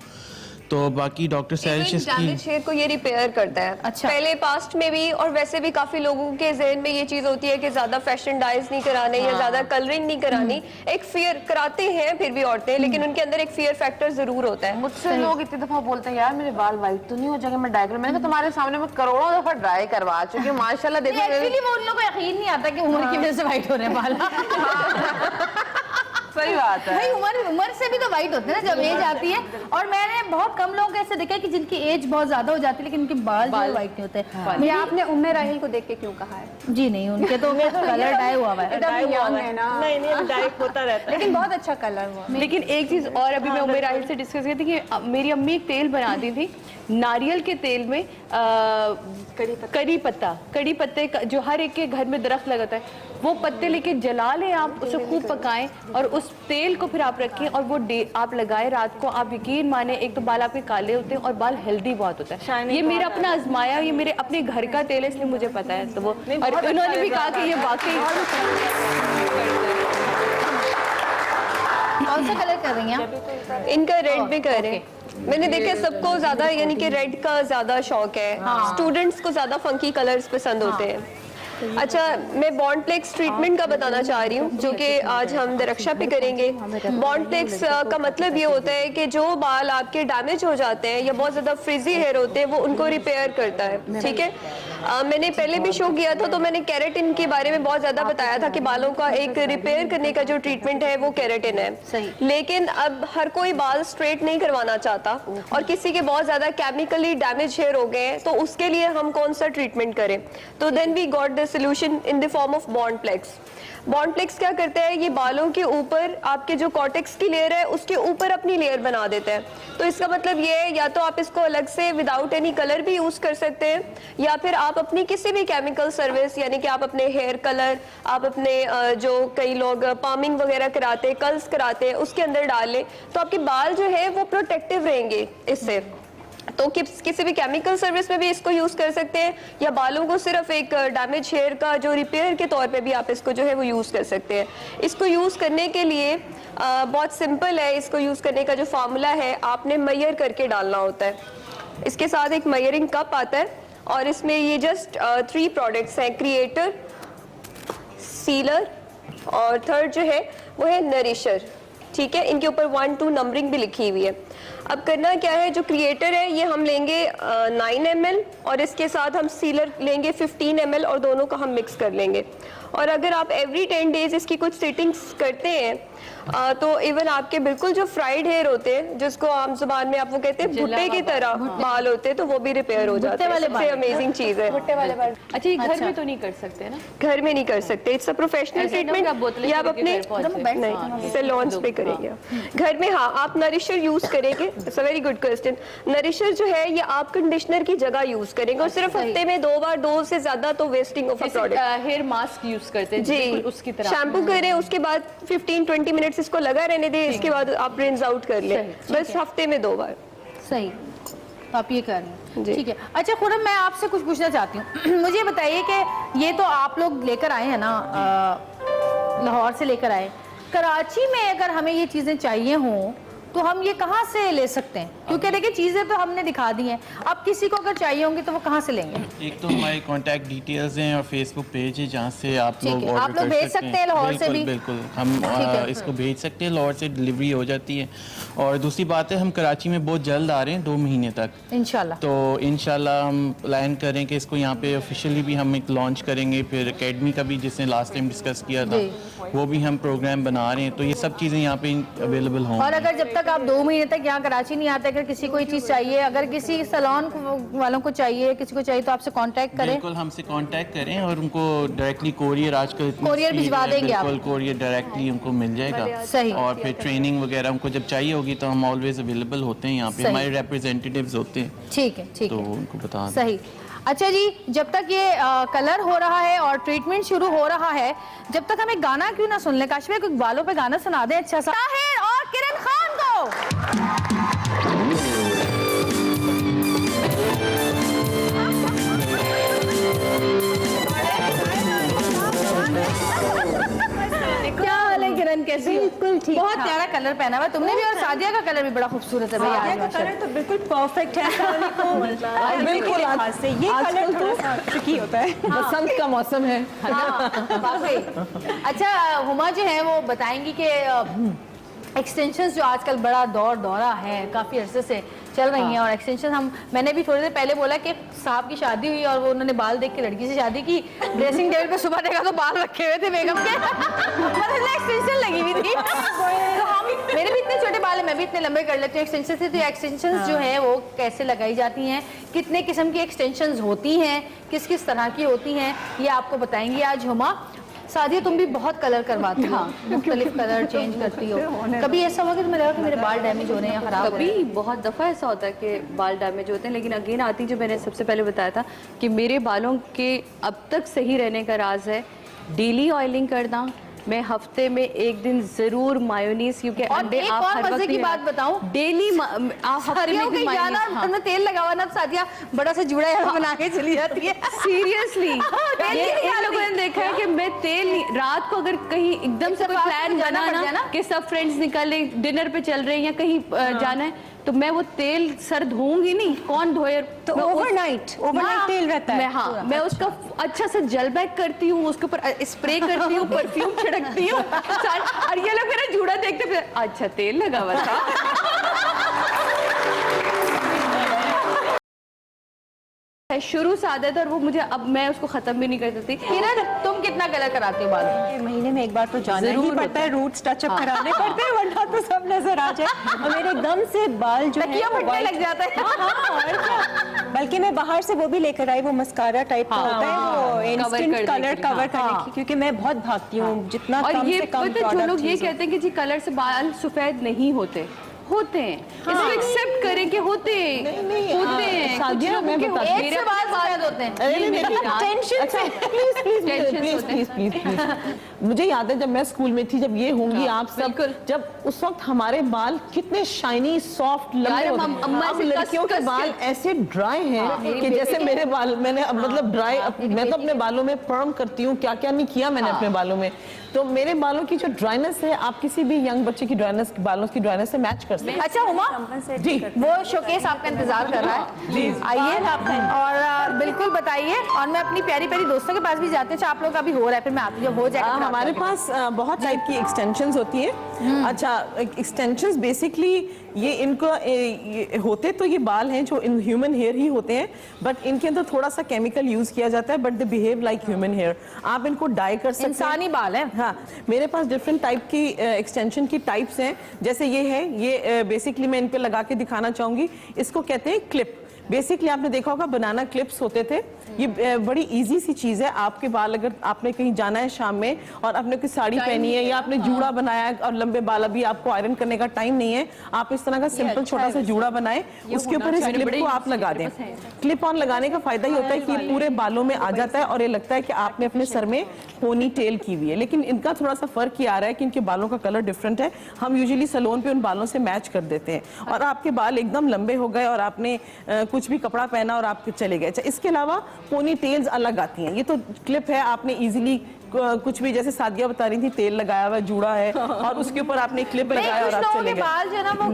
तो बाकी डॉक्टर सैरिश डैमेज हेयर को ये रिपेयर करता है। अच्छा। पहले पास्ट में भी और वैसे भी काफी लोगों के ज़हन में ये चीज होती है कि ज्यादा फैशन डाइज नहीं कराने या ज्यादा कलरिंग नहीं करानी। एक फियर कराते हैं फिर भी औरतें, लेकिन उनके अंदर एक फियर फैक्टर जरूर होता है। मुझसे लोग इतनी दफा बोलते हैं यार मेरे बाल वाइट तो नहीं हो जाएंगे, मैं डाई करूं। मैंने कहा तुम्हारे सामने मैं करोड़ों दफा ड्राई करवा चुकी हूँ, माशाल्लाह देखो। एक्चुअली वो उन लोगों को यकीन नहीं आता कि उम्र की वजह से वाइट हो रहे हैं बाल। सही बात है। भाई उम्र से भी तो वाइट होते हैं ना जब एज आती है। और मैंने बहुत कम लोगों को ऐसे देखा है कि जिनकी एज बहुत ज्यादा हो जाती है लेकिन उनके बाल वाइट नहीं होते। ये आपने उम्मे राहिल को देख के क्यों कहा है? जी नहीं, उनके तो कलर डाई हुआ है। नहीं नहीं, डाई होता रहता है, लेकिन बहुत अच्छा कलर हुआ। लेकिन एक चीज और अभी मैं उम्र राहिल से डिस्कस की थी कि मेरी अम्मी एक तेल बनाती थी नारियल के तेल में कड़ी पत्ते का, जो हर एक के घर में दरख्त लगाता है, वो पत्ते लेके जला लें आप, उसे खूब पकाएं और उस तेल को फिर आप रखें और वो आप लगाएं रात को। आप यकीन माने, एक तो बाल आपके काले होते हैं और बाल हेल्दी बहुत होता है। ये मेरा अपना आजमाया, ये मेरे अपने घर का तेल है इसलिए मुझे पता है। तो वो और उन्होंने भी कहा कि ये वाकई। कौन सा कलर कर रही हैं आप? इनका रेड भी करें। मैंने देखा सबको ज्यादा यानी कि रेड का ज्यादा शौक है। स्टूडेंट्स को ज्यादा फंकी कलर्स पसंद होते हैं। अच्छा, मैं बॉन्डप्लेक्स ट्रीटमेंट का बताना चाह रही हूँ जो कि आज हम दरक्षा पे करेंगे। बॉन्डप्लेक्स का मतलब ये होता है कि जो बाल आपके डैमेज हो जाते हैं या बहुत ज्यादा फ्रिजी हेयर होते हैं वो उनको रिपेयर करता है। ठीक है, मैंने पहले भी शो किया था तो मैंने केराटिन के बारे में बहुत ज्यादा बताया था कि बालों का एक रिपेयर करने का जो ट्रीटमेंट है वो केराटिन है। लेकिन अब हर कोई बाल स्ट्रेट नहीं करवाना चाहता और किसी के बहुत ज्यादा केमिकली डैमेज हेयर हो गए हैं, तो उसके लिए हम कौन सा ट्रीटमेंट करें? तो then we got the solution in the form of Bondplex. Bondplex क्या करता है, ये बालों के ऊपर आपके जो कॉर्टेक्स की लेयर है उसके ऊपर अपनी लेयर बना देता है। तो इसका मतलब ये है, या तो आप इसको अलग से विदाउट एनी कलर भी यूज कर सकते हैं, या फिर आप अपनी किसी भी केमिकल सर्विस यानी कि आप अपने हेयर कलर, आप अपने जो कई लोग पामिंग वगैरह कराते हैं, कर्ल्स कराते हैं, उसके अंदर डाल लें तो आपके बाल जो है वो प्रोटेक्टिव रहेंगे इससे। तो किसी भी केमिकल सर्विस में भी इसको यूज कर सकते हैं, या बालों को सिर्फ एक डैमेज हेयर का जो रिपेयर के तौर पे भी आप इसको जो है वो यूज कर सकते हैं। इसको यूज करने के लिए बहुत सिंपल है। इसको यूज करने का जो फार्मूला है, आपने मेजर करके डालना होता है। इसके साथ एक मेजरिंग कप आता है और इसमें ये जस्ट 3 प्रोडक्ट्स हैं, क्रिएटर, सीलर और थर्ड जो है वो है नरिशर। ठीक है, इनके ऊपर 1 2 नंबरिंग भी लिखी हुई है। अब करना क्या है, जो क्रिएटर है ये हम लेंगे 9 ml और इसके साथ हम सीलर लेंगे 15 ml और दोनों को हम मिक्स कर लेंगे। और अगर आप एवरी 10 डेज इसकी कुछ सेटिंग्स करते हैं तो इवन आपके बिल्कुल जो फ्राइड हेयर होते हैं, जिसको आम जुबान में आप वो कहते हैं भुट्टे की तरह बाल होते हैं, तो वो भी रिपेयर हो जाते हैं। सबसे अमेजिंग चीज है। भुट्टे वाले बाल। अच्छा, ये घर में तो नहीं कर सकते ना? घर में नहीं कर सकते, इट्स अ प्रोफेशनल ट्रीटमेंट। या आप अपने सैलून्स पे करेंगे। घर में हाँ, आप नरिशर यूज करेंगे। It's a very good question. Nourisher जो है ये आप कंडीशनर की जगह यूज करेंगे और सिर्फ हफ्ते में 2 बार, 2 से ज्यादा तो wasting of a product. Hair mask use करते हैं जी, उसकी तरह शैम्पू करें, उसके बाद 15-20 मिनट्स इसको लगा रहने दें, इसके बाद आप रिंस आउट कर लें, बस हफ्ते में 2 बार। सही, तो आप ये कर लें। ठीक है। अच्छा खुरम, मैं आपसे कुछ पूछना चाहती हूँ। मुझे बताइए कि ये तो आप लोग लेकर आए हैं ना, लाहौर से लेकर आए, कराची में अगर हमें ये चीज़ें चाहिए हों तो हम ये कहाँ से ले सकते हैं? क्योंकि देखिए चीज़ें तो हमने दिखा दी हैं, अब किसी को अगर चाहिए होंगी तो वो कहाँ से लेंगे? एक तो हमारी कांटेक्ट डिटेल्स हैं और फेसबुक पेज है जहाँ से आप लोग है, आप लोग भेज सकते हैं लाहौर से भी। बिल्कुल हम इसको भेज सकते हैं, लाहौर से डिलीवरी हो जाती है। और दूसरी बात है, हम कराची में बहुत जल्द आ रहे हैं, 2 महीने तक इंशाल्लाह। तो इंशाल्लाह हम प्लान करें कि इसको यहाँ पे ऑफिशियली भी हम एक लॉन्च करेंगे, फिर एकेडमी का भी जिसने लास्ट टाइम डिस्कस किया था वो भी हम प्रोग्राम बना रहे हैं, तो ये सब चीज़ें यहाँ पे अवेलेबल होंगी। और अगर जब तक आप 2 महीने तक यहाँ कराची नहीं आते, अगर किसी को ये चीज़ चाहिए, अगर किसी सैलून वालों को चाहिए, किसी को चाहिए, तो आपसे कांटेक्ट करें। बिल्कुल हमसे कांटेक्ट करें और उनको डायरेक्टली कोरियर, आजकल कोरियर भिजवा देंगे आप। बिल्कुल कोरियर डायरेक्टली उनको मिल जाएगा। सही। और फिर ट्रेनिंग वगैरह उनको जब चाहिए होगी तो हम ऑलवेज अवेलेबल होते हैं यहाँ पे, हमारे रिप्रेजेंटेटिव्स होते हैं। ठीक है, ठीक तो है, उनको बता दें। सही। अच्छा जी, जब तक ये कलर हो रहा है और ट्रीटमेंट शुरू हो रहा है, जब तक हम एक गाना क्यों ना सुन ले? काश भाई, कुछ बालों पे गाना सुना दें अच्छा सा। ताहिर और किरण खान को क्या हाल है किरण, कैसी हो? बिल्कुल ठीक। बहुत प्यारा कलर पहना हुआ तुमने भी, और सादिया का कलर भी बड़ा खूबसूरत है भैया। सादिया का कलर तो बिल्कुल परफेक्ट है। बिल्कुल आज से ये कलर थोड़ा ट्रिकी होता है। बसंत का मौसम है। हाँ, वाकई। अच्छा, हुमा जो है वो बताएंगी कि एक्सटेंशंस जो आजकल बड़ा दौरा है, काफ़ी अरसे से चल रही हैं, और एक्सटेंशन मैंने भी थोड़ी देर पहले बोला कि साहब की शादी हुई और वो उन्होंने बाल देख के लड़की से शादी की, ड्रेसिंग टेबल पे सुबह देखा तो बाल रखे हुए थे मेकअप के, मतलब एक्सटेंशन लगी हुई थी। तो हम, मेरे भी इतने छोटे बाल हैं, मैं भी इतने लंबे कर लेती हूँ एक्सटेंशन से। तो एक्सटेंशन जो है वो कैसे लगाई जाती हैं, कितने किस्म की एक्सटेंशन होती हैं, किस किस तरह की होती हैं, ये आपको बताएंगी आज हुमा। सादिया, तुम भी बहुत कलर करवाती हो, मुख्तलिफ कलर चेंज करती हो, कभी ऐसा हुआ कि तुम्हें लगा कि मेरे बाल डैमेज हो रहे हैं या खराब हो रहे हैं? कभी बहुत दफ़ा ऐसा होता है कि बाल डैमेज होते हैं, लेकिन अगेन आती जो मैंने सबसे पहले बताया था कि मेरे बालों के अब तक सही रहने का राज है डेली ऑयलिंग करना। मैं हफ्ते में एक दिन जरूर मायोनीज, क्योंकि अंडे एक आप और हर मजे वक्त की बात बताऊं, डेली आप हफ्ते में एक दिन जाना तेल लगावा ना, सादिया बड़ा सा जुड़ा बना के चली जाती है। सीरियसली इन लोगों ने देखा है कि मैं तेल रात को अगर कहीं एकदम से कोई प्लान बना ना कि सब फ्रेंड्स निकले डिनर पे चल रहे हैं या कहीं जाना है, तो मैं वो तेल सर धोऊंगी नहीं, कौन धोए? तो ओवरनाइट तेल रहता है। मैं उसका अच्छा से जेल बैक करती हूँ, उसके ऊपर स्प्रे करती हूँ, परफ्यूम छिड़कती हूँ, और ये लोग मेरा जूड़ा देखते फिर अच्छा तेल लगा हुआ था। शुरू से आदत है और वो मुझे, अब मैं उसको खत्म भी नहीं कर सकती। किरण, तुम कितना कलर कराती हो बालों? महीने में एक बार तो जाना ही पड़ता है, रूट्स टचअप कराने पड़ते हैं, वरना तो सब नजर आ जाए। और मेरे एकदम से बाल जो है फटने लग जाता है। और क्या, बल्कि मैं बाहर से वो भी लेकर आई, वो मस्कारा टाइप का होता है, वो इंस्टेंट कलर कवर करने की, क्योंकि मैं बहुत भागती हूँ, जितना कम से कम प्रोडक्ट। जो लोग ये कहते हैं कि जी कलर से बाल सफेद नहीं होते, होते हैं, इसको एक्सेप्ट करें कि होते हैं। सादिया, मैं बताती एक से बाल सफेद होते हैं। प्लीज, मुझे याद है जब मैं स्कूल में थी, जब ये होंगी आप सब, जब उस वक्त हमारे बाल कितने शाइनी सॉफ्ट लंबे होते हैं। अब लड़कियों के बाल ऐसे ड्राई हैं कि जैसे मेरे बाल, मैंने मतलब ड्राई, मैं तो अपने बालों में पर्म करती हूँ, क्या क्या नहीं किया मैंने अपने बालों में। तो मेरे बालों की जो ड्राइनेस है, आप किसी भी यंग बच्चे की ड्राइनेस, बालों की ड्राइनेस से मैच कर सकते हैं। अच्छा हुमा जी, वो शोकेस आपका इंतजार कर रहा है, आइए और बिल्कुल बताइए। और मैं अपनी प्यारी प्यारी दोस्तों के पास भी जाती हूँ, आप लोग का भी हो रहा है, फिर मैं आती जब हो जाएगा। हमारे पास बहुत टाइप की एक्सटेंशंस होती है। अच्छा, एक्सटेंशंस बेसिकली ये इनको होते तो ये बाल हैं जो इन ह्यूमन हेयर ही होते हैं, बट इनके अंदर थोड़ा सा केमिकल यूज किया जाता है, but they behave like human hair. आप इनको डाई कर सकते हैं, इंसानी बाल है। हाँ, मेरे पास डिफरेंट टाइप की एक्सटेंशन की टाइप्स हैं। जैसे ये है, ये बेसिकली मैं इन पे लगा के दिखाना चाहूंगी, इसको कहते हैं क्लिप। बेसिकली आपने देखा होगा बनाना क्लिप्स होते थे, ये बड़ी इजी सी चीज़ है। आपके बाल, अगर आपने कहीं जाना है शाम में और आपने कोई साड़ी पहनी है या आपने जूड़ा बनाया है और लंबे बाल, अभी आपको आयरन करने का टाइम नहीं है, आप इस तरह का सिंपल छोटा सा जूड़ा बनाएं, उसके ऊपर इस क्लिप को आप लगा दें। क्लिप ऑन लगाने का फायदा ये होता है कि ये पूरे बालों में आ जाता है और ये लगता है कि आपने अपने सर में पोनी टेल की हुई है। लेकिन इनका थोड़ा सा फर्क ये आ रहा है कि इनके बालों का कलर डिफरेंट है। हम यूजुअली सैलून पे उन बालों से मैच कर देते हैं और आपके बाल एकदम लंबे हो गए और आपने कुछ भी कपड़ा पहना और आप चले गए। इसके अलावा पोनी टेल्स अलग आती हैं। ये तो क्लिप है, आपने इजीली कुछ भी, जैसे सादिया बता रही थी, तेल लगाया हुआ जूड़ा है और उसके ऊपर आपने क्लिप लगाया और आप चले गए। बाल जो ना वो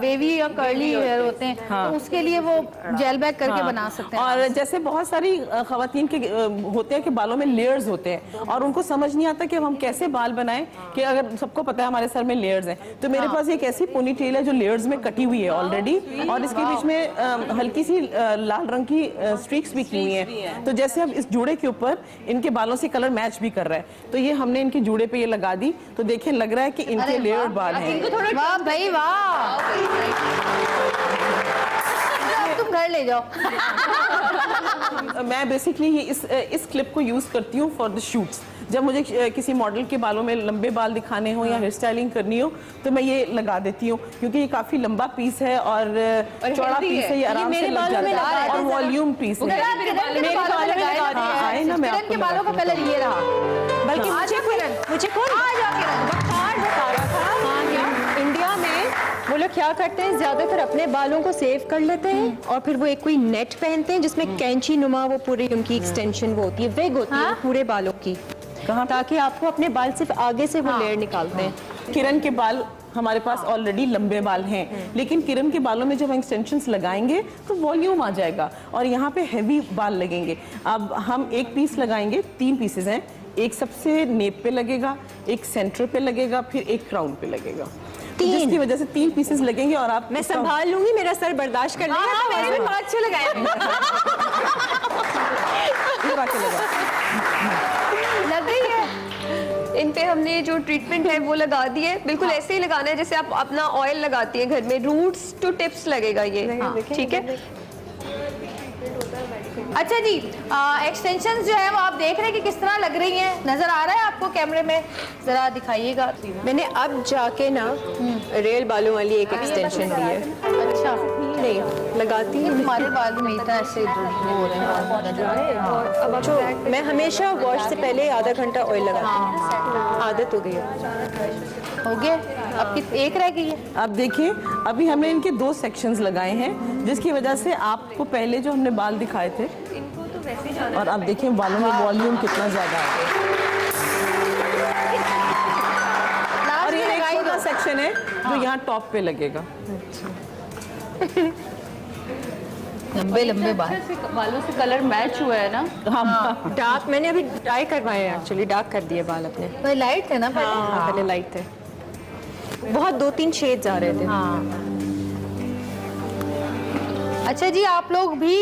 वेवी या कर्ली हेयर होते हैं, तो उसके लिए वो जेल बैक करके बना सकते हैं। और जैसे बहुत सारी खवातीन के होते हैं कि बालों में लेयर्स होते हैं और उनको समझ नहीं आता कि हम कैसे बाल बनाएं, कि अगर सबको पता है हमारे सर में लेयर्स हैं, तो मेरे पास एक ऐसी पोनी टेल है जो लेयर्स में कटी हुई है ऑलरेडी और इसके बीच में हल्की सी लाल रंग की स्ट्रीक्स भी की हुई हैं। तो जैसे अब इस जूड़े के ऊपर इनके बालों से कलर मैच भी कर रहा है, तो ये हमने इनके जूड़े पे ये लगा दी, तो देखें लग रहा है कि इनके लेयर्ड बाल हैं। वाह भाई वाह, तुम घर ले जाओ। मैं बेसिकली इस क्लिप को यूज करती हूँ फॉर द शूट्स। जब मुझे किसी मॉडल के बालों में लंबे बाल दिखाने हो या हेयर स्टाइलिंग करनी हो तो मैं ये लगा देती हूँ, क्योंकि ये काफी लंबा पीस है और चौड़ा पीस है, ये आराम से लग जाता है और वॉल्यूम पीस है। के बालों का कलर ये रहा, बल्कि मुझे कौन बता रहा था, इंडिया में वो लोग क्या करते हैं, ज्यादातर अपने बालों को सेव कर लेते हैं और फिर वो एक कोई नेट पहनते हैं जिसमें कैंची नुमा वो पूरी उनकी एक्सटेंशन वो होती है, वेग होती है पूरे बालों की, ताकि आपको अपने बाल सिर्फ आगे से वो लेयर निकालते हैं। किरण के बाल हमारे पास ऑलरेडी लंबे बाल हैं, लेकिन किरण के बालों में जब हम एक्सटेंशंस लगाएंगे तो वॉल्यूम आ जाएगा और यहाँ पे हैवी बाल लगेंगे। अब हम एक पीस लगाएंगे, 3 पीसेस हैं, एक सबसे नेप पे लगेगा, एक सेंटर पे लगेगा, फिर एक क्राउन पे लगेगा। जिसकी वजह से 3 पीसेस लगेंगे और आप मैं संभाल लूंगी, मेरा सर बर्दाश्त कर लेगा। हाँ, मैंने भी 5-6 लगाए लग गई है। इन पे हमने जो ट्रीटमेंट है वो लगा दी है, बिल्कुल ऐसे ही लगाना है जैसे आप अपना ऑयल लगाती है घर में, रूट्स टू टिप्स लगेगा ये, ठीक है। अच्छा जी, एक्सटेंशंस जो है वो आप देख रहे हैं कि किस तरह लग रही हैं, नजर आ रहा है आपको कैमरे में? जरा दिखाइएगा। मैंने अब जाके ना रियल बालों वाली एक एक्सटेंशन दी है। अच्छा, नहीं लगाती हूँ, हमारे बाल में इतना ऐसे हो रहे हैं। अब जो मैं हमेशा वॉश से पहले आधा घंटा ऑयल लगाती हूँ, आदत हो गई है। हो गए, अब एक रह गई है। अब देखिए, अभी हमने इनके 2 सेक्शंस लगाए हैं, जिसकी वजह से आपको पहले जो हमने बाल दिखाए थे और अब देखिए बालों में वॉल्यूम कितना ज्यादा है। और ये एक छोटा सेक्शन है जो यहाँ टॉप पे लगेगा। लंबे लंबे बाल, बालों से कलर मैच हुआ है ना। हाँ, डार्क मैंने अभी डाई करवाए हैं, एक्चुअली डार्क कर दिए बाल अपने। तो लाइट थे ना पहले? हाँ, पहले लाइट थे, बहुत 2-3 शेड्स आ रहे थे। हाँ। अच्छा जी, आप लोग भी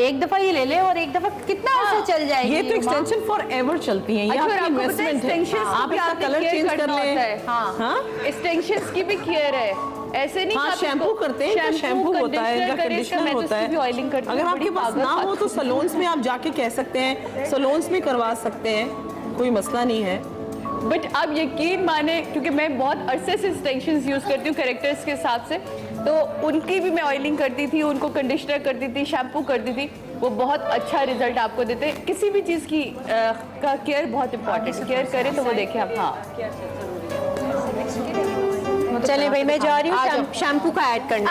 एक दफा ये ले लें और एक दफा कितना अर्सा चल जाएगी? ये तो एक्सटेंशन फॉर एवर चलती हैं, ये आपकी इन्वेस्टमेंट है। आप इसका कलर चेंज कर लें। हाँ, एक्सटेंशंस की भी केयर है, ऐसे नहीं। हाँ, शैम्पू करते हैं, इनका शैम्पू होता है, इनका कंडीशनर होता है। अगर आपके पास ना हो तो सैलून्स में आप जाके कह सकते हैं, सैलून्स में करवा सकते हैं, कोई मसला नहीं है। बट आप यकीन माने, क्योंकि मैं बहुत अरसे से एक्सटेंशंस यूज करती हूँ कैरेक्टर्स के हिसाब से, तो उनकी भी मैं ऑयलिंग करती थी, उनको कंडीशनर करती थी, शैम्पू करती थी, वो बहुत अच्छा रिजल्ट आपको देते हैं। किसी भी चीज़ की का केयर बहुत इंपॉर्टेंट है, केयर करें तो वो देखें आप। हाँ, चले भाई, मैं जा रही हूँ शैम्पू का ऐड करना।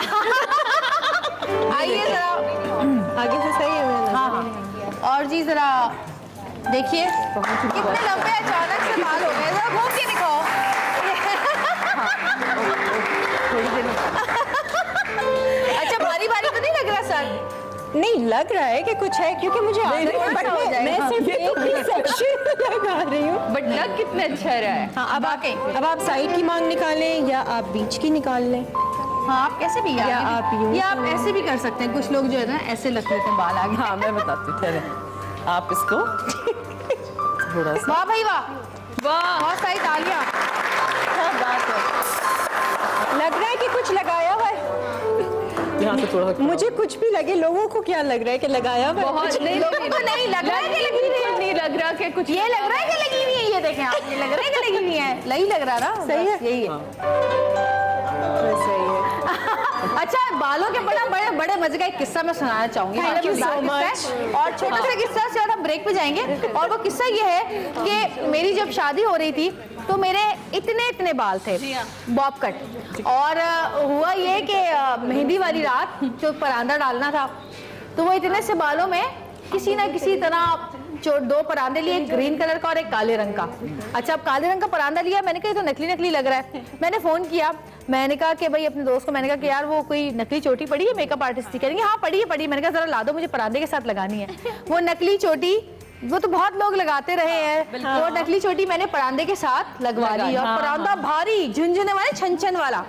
आइए जरा आगे से सही है। हाँ हाँ, और जी जरा देखिए कितने लंबे अचानक से बाल हो गए, जरा घूम के दिखाओ। अच्छा, बारी बारी तो नहीं लग रहा सर? नहीं लग रहा है कि कुछ है, क्योंकि मुझे आदत है, बट मैं सिर्फ एक ही सेक्शन लगा रही हूँ। बट लग कितना अच्छा रहा है। हाँ, अब आप साइड की मांग निकालें या आप बीच की निकाल लें। हाँ, आप कैसे भी, या आप यूं, या आप ऐसे भी कर सकते हैं। कुछ लोग जो है ना ऐसे लग लेते हैं बाल आगे। हाँ, मैं बताती हूँ, ठहरे। आप इसको थोड़ा सा, वाह भाई वाह, वाह, बहुत सारी तालियां। क्या बात है, लग रहा है कि कुछ लगाया हुआ है। यहाँ से थोड़ा मुझे कुछ भी लगे, लोगों को क्या लग रहा है कि लगाया हुआ है? बहुत नहीं, लोगों को नहीं लग रहा है कि लगी हुई है, नहीं लग रहा कि कुछ, ये लग रहा है कि लगी हुई है। ये देखें आप, ये लग रहा है कि लगी हुई है, नहीं लग रहा ना? सही है, यही है। सही है। अच्छा, बालों के बड़े बड़े मजे का एक किस्सा मैं सुनाना चाहूंगी। Thank you so किस्सा है, much। और छोटा सा किस्सा से और हम ब्रेक पे जाएंगे। और वो किस्सा ये है कि मेरी जब शादी हो रही थी तो मेरे इतने बाल थे, बॉब कट। और हुआ ये कि मेहंदी वाली रात जो परांदा डालना था, तो वो इतने से बालों में किसी ना किसी तरह जो 2 परांदे लिए, एक ग्रीन कलर का और एक काले रंग का। अच्छा, अब काले रंग का परांदा लिया, मैंने कहा ये तो नकली लग रहा है। मैंने फोन किया, मैंने कहा कि भाई अपने दोस्त को, मैंने कहा कि यार वो कोई नकली चोटी पड़ी है, मेकअप आर्टिस्ट थी। कहेंगे हाँ पड़ी है। मैंने कहा जरा ला दो, मुझे परांदे के साथ लगानी है। वो नकली चोटी, वो तो बहुत लोग लगाते रहे हैं, वो नकली चोटी मैंने परांदे के साथ लगवा ली। और परांदा भारी, झुनझुने वाले, छन वाला।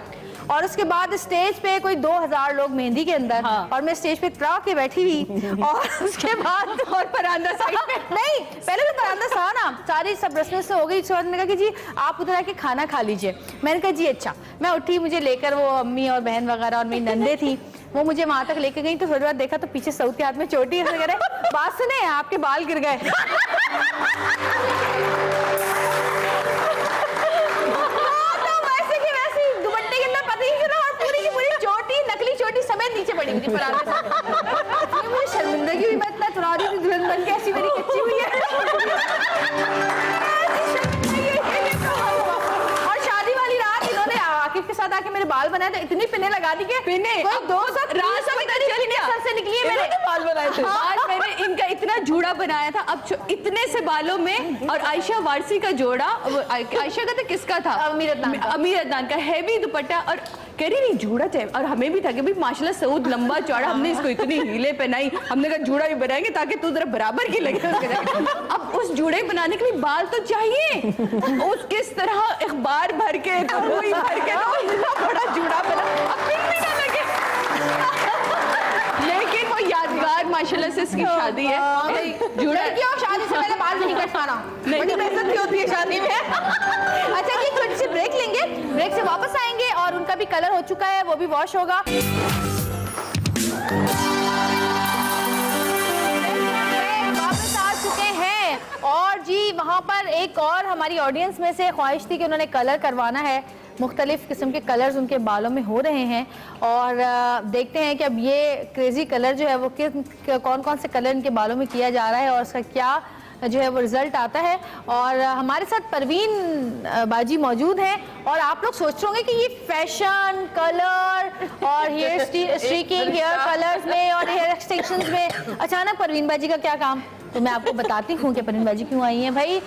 और उसके बाद स्टेज पे कोई 2000 लोग मेहंदी के अंदर, और मैं स्टेज पे ट्रा के बैठी हुई। और उसके बाद और परांदा साइड पे नहीं, पहले तो परांदा था ना, सारी सब रस्में से हो गई। उसके बाद मैंने कहा कि जी आप उधर आके खाना खा लीजिए। मैंने कहा जी अच्छा। मैं उठी, मुझे लेकर वो अम्मी और बहन वगैरह और मेरी नंदे थी, वो मुझे वहां तक लेके गई। तो थोड़ी बार देखा तो पीछे सऊद के हाथ में चोटी है। कह रहे बात सुने, आपके बाल गिर गए। नकली चोटी समेत नीचे पड़ी मुझे परांदे से। मुझे शर्मिंदगी हुई, मैं इतना चुरा रही थी दुल्हन बन के, ऐसी मेरी कच्ची हुई है। और शादी वाली रात इन्होंने आकिब के साथ आके मेरे बाल बनाए, तो इतनी पिने लगा दी कि पिने 200 सर से निकली है मेरे बाल बनाए थे। आज मैंने इनका इतना जूड़ा बनाया था, अब इतने से बालों में। और आयशा वारसी का जोड़ा, आयशा का तो किसका था? अमीर अदनान का हैवी दुपट्टा। और कह रही नहीं जूड़ा चाहिए, और हमें भी था कि भाई माशाल्लाह सऊद लंबा चौड़ा, हमने इसको इतनी हीले पहनाई, हमने कहा जूड़ा भी बनाएंगे ताकि तू जरा बराबर की लगे उसके साथ। अब उस जूड़े बनाने के लिए बाल तो चाहिए, उस किस तरह अखबार भर के रुई भर के तो इतना बड़ा जूड़ा बना, अब फिर भी ना लगे। लेकिन वो यादगार माशाल्लाह से इसकी शादी है। जुड़ा क्यों? शादी से पहले बाल नहीं कटवाना, बड़ी बेइज्जती होती है शादी में। अच्छा जी, छोटी सी ब्रेक लेंगे, ब्रेक से वापस आएंगे और उनका भी कलर हो चुका है, वो भी वॉश होगा। वापस आ चुके हैं और जी वहाँ पर एक और हमारी ऑडियंस में से ख्वाहिश थी कि उन्होंने कलर करवाना है, मुख्तलिफ किस्म के कलर्स उनके बालों में हो रहे हैं और देखते हैं कि अब ये क्रेजी कलर जो है वो कौन कौन से कलर इनके बालों में किया जा रहा है और उसका क्या जो है वो रिजल्ट आता है। और हमारे साथ परवीन बाजी मौजूद हैं और आप लोग सोच रहे होंगे कि ये फैशन कलर और हेयर स्ट्रीकिंग हेयर कलर्स में और हेयर एक्सटेंशंस में अचानक परवीन बाजी का क्या काम, तो मैं आपको बताती हूँ कि परवीन बाजी क्यों आई हैं। भाई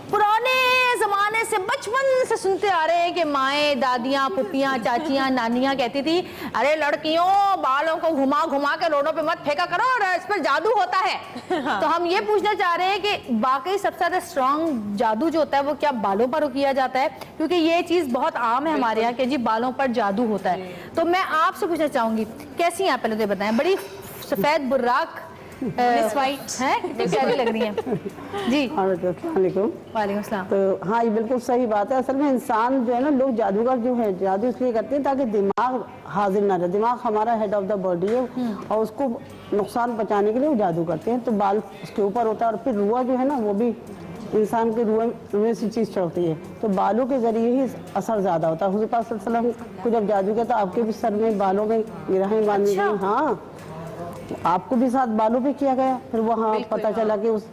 पुराने जमाने से बचपन से सुनते आ रहे हैं कि माएँ दादियाँ पुप्पियाँ चाचियाँ नानियाँ कहती थी अरे लड़कियों बालों को घुमा घुमा के रोडों पे मत फेंका करो और इस पर जादू होता है। तो हम ये पूछना चाह रहे हैं कि वाकई सबसे ज्यादा स्ट्रॉन्ग जादू जो होता है वो क्या बालों पर किया जाता है, क्योंकि ये चीज बहुत आम है हमारे यहाँ कि जी बालों पर जादू होता है। तो मैं आपसे पूछना चाहूंगी कैसी हैं आप, पहले तो बताएं। बड़ी सफेद बुर्राक वाइट है, कितनी प्यारी लग रही हैं जी। वालेकुम अस्सलाम। तो हाँ ये बिल्कुल सही बात है। असल में इंसान जो है ना, लोग जादूगर जो है जादू इसलिए करते हैं ताकि दिमाग हाजिर ना रहे। दिमाग हमारा हेड ऑफ द बॉडी है और उसको नुकसान पहुंचाने के लिए वो जादू करते हैं। तो बाल उसके ऊपर होता है और फिर रुआ जो है ना वो भी इंसान के रुए से चीज़ चढ़ती है, तो बालों के जरिए ही असर ज़्यादा होता है। हुज़ूर पाक सल्लल्लाहु अलैहि वसल्लम को जब जादू किया तो आपके भी सर में बालों में गिरहें बांधी गई। हाँ आपको भी साथ बालों पे किया गया। फिर वहाँ पता चला कि उस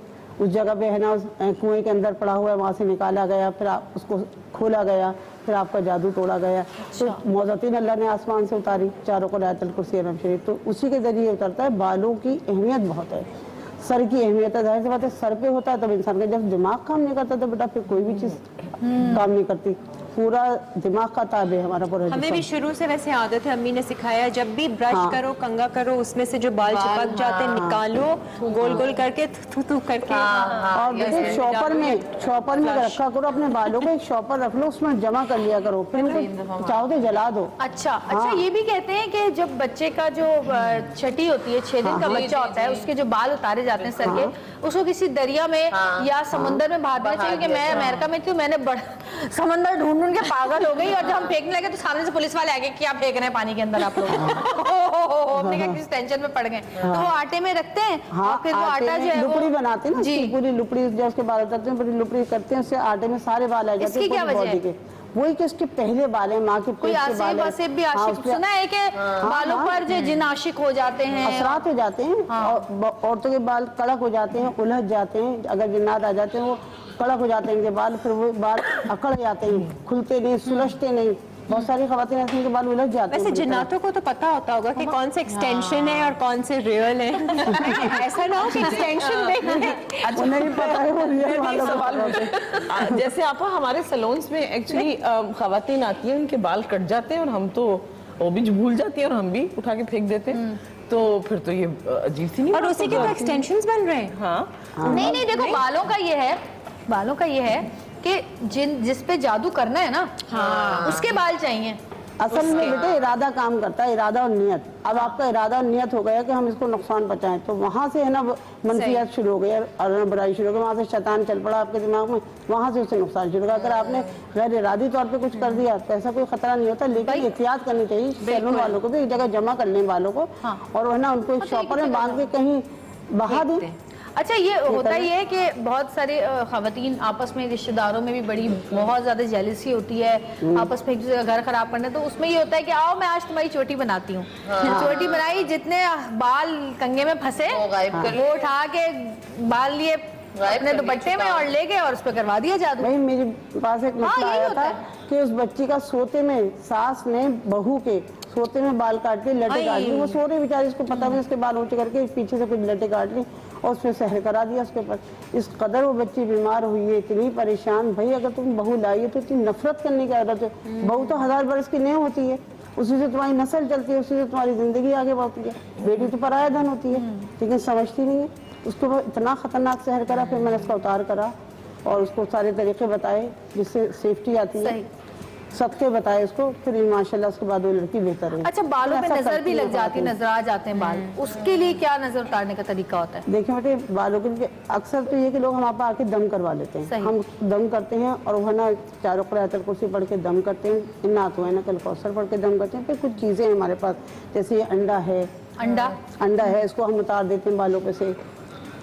जगह पे है ना उस कुएं के अंदर पड़ा हुआ है, वहाँ से निकाला गया, फिर उसको खोला गया, फिर आपका जादू तोड़ा गया। तो मौज़तीन अल्लाह ने आसमान से उतारी चारों को आयतुल कुर्सी अरब शरीफ, तो उसी के जरिए उतरता है। बालों की अहमियत बहुत है, सर की अहमियत है। जाहिर सी बात है सर पे होता है तब इंसान का, जब दिमाग काम नहीं करता तो बेटा फिर कोई भी चीज़ काम नहीं करती। पूरा दिमाग का ताब है हमारा पूरा। हमें भी शुरू से वैसे आदत है, अम्मी ने सिखाया जब भी ब्रश करो कंघा करो उसमें से जो बाल चिपक जाते हैं निकालो, गोल गोल करके थू करके। और बेटे शॉपर में रखा करो अपने बालों को, एक शॉपर रख लो उसमें जमा कर लिया करो, फिर चाहो तो जला दो। अच्छा ये भी कहते हैं कि जब बच्चे का जो छठी होती है 6 दिन का बच्चा होता है उसके जो बाल उतारे जाते हैं सर के, उसको किसी दरिया में या समुद्र में बहा देना चाहिए। मैं अमेरिका में थी, मैंने समंदर ढूंढ के पागल हो गई और जब हम फेंकने लगे तो सामने से पुलिस वाले आ गए क्या फेंक रहे हैं पानी के अंदर आप लोग। हमने कहा किस टेंशन में पड़ गए। तो वो आटे में रखते हैं और फिर वो आटा जो है लुपड़ी बनाते हैं ना, पूरी लुपड़ी जो उसके बाल उतारते हैं, पूरी लुपड़ी करते हैं, उससे आटे में सारे बाल आ जाते हैं। क्या वजह है? वही कि उसके पहले बाल है, माँ के कोई आसिफ वासिफ भी आशिक सुना है कि बालों पर जो जिन आशिक हो जाते हैं, असरात हो जाते हैं। औरतों के बाल कड़क हो जाते हैं, उलझ जाते हैं, अगर जिन्नात आ जाते हैं वो कड़क हो जाते हैं इनके बाल, फिर वो बाल अकड़ जाते हैं, खुलते नहीं, सुलझते नहीं। बहुत सारी खवातीन ऐसी इनके बाल उलझ जाते हैं। वैसे जिन्नातों को तो पता होता होगा कि कौन से एक्सटेंशन है और कौन से रियल है। ऐसा ना हो कि एक्सटेंशन देखने नहीं पता है वो रियल वालों का बाल होते हैं। जैसे आप हमारे सैलून्स में एक्चुअली खवातीन आती हैं, उनके बाल कट जाते हैं और हम तो वो भी भूल जाती है और हम भी उठा के फेंक देते हैं। तो फिर तो ये अजीब सी नहीं, और उसी के तो एक्सटेंशंस बन रहे हैं। हाँ नहीं देखो बालों का ये है कि जिस पे जादू करना है ना उसके बाल चाहिए। असल में बेटे इरादा काम करता है, इरादा और नियत। अब आपका इरादा और नियत हो गया कि हम इसको नुकसान पहुंचाएं, तो वहाँ से है ना मनफियत शुरू हो गई और बुराई शुरू हो गई, वहाँ से शैतान चल पड़ा आपके दिमाग में, वहाँ से उससे नुकसान शुरू होगा। अगर आपने गैर इरादी तौर पे कुछ कर दिया तो ऐसा कोई खतरा नहीं होता, लेकिन एहतियात करनी चाहिए। सैलून वालों को भी एक जगह जमा कर लें बालों को और है ना उनको एक शॉपर में बांध के कहीं बहा दें। अच्छा ये होता ही है कि बहुत सारे खवातीन आपस में रिश्तेदारों में भी बड़ी बहुत ज्यादा जेलसी होती है, आपस में एक दूसरे का घर खराब करने, तो उसमें ये होता है कि आओ मैं आज तुम्हारी चोटी बनाती हूँ। चोटी बनाई, जितने बाल कंघे में फंसे वो उठा के बाल लिए अपने दुपट्टे में और ले गए और उस पर करवा दिया जादू। भाई मेरे पास एक मसला आया था कि उस बच्ची का सोते में सास ने बहू के सोते में बाल काट के लटे काट ली। वो सो रही बेचारी, उसको पता नहीं, उसके बाल ऊंचे करके पीछे से कुछ लटे काट ली और उसमें सहर करा दिया उसके ऊपर। इस कदर वो बच्ची बीमार हुई है, इतनी परेशान। भाई अगर तुम बहू लाई है तो इतनी नफरत करने की आदत है। बहू तो 1000 बरस की नहीं होती है, उसी से तुम्हारी नस्ल चलती है, उसी से तुम्हारी जिंदगी आगे बढ़ती है। बेटी तो पराया धन होती है, लेकिन समझती नहीं है। उसको वो इतना खतरनाक शहर करा, फिर मैंने उसका उतार करा और उसको सारे तरीके बताए जिससे सेफ्टी आती है, सबके बताए उसको, फिर माशाल्लाह उसके बाद वो लड़की बेहतर है। अच्छा, बालों पे नजर भी लग जाती है, नजर आ जाते हैं बाल, उसके लिए क्या नजर उतारने का तरीका होता है? देखिए बेटे, बालों के लिए अक्सर तो ये कि लोग हमारे पास आके दम करवा लेते हैं। हम दम करते हैं और वो ना चारों क़ुरान कुर्सी पढ़ के दम करते हैं, इन्ना तो है ना कल कौसर पढ़ के दम करते हैं। फिर कुछ चीज़ें हैं हमारे पास, जैसे ये अंडा है, अंडा है, इसको हम उतार देते हैं बालों पे से।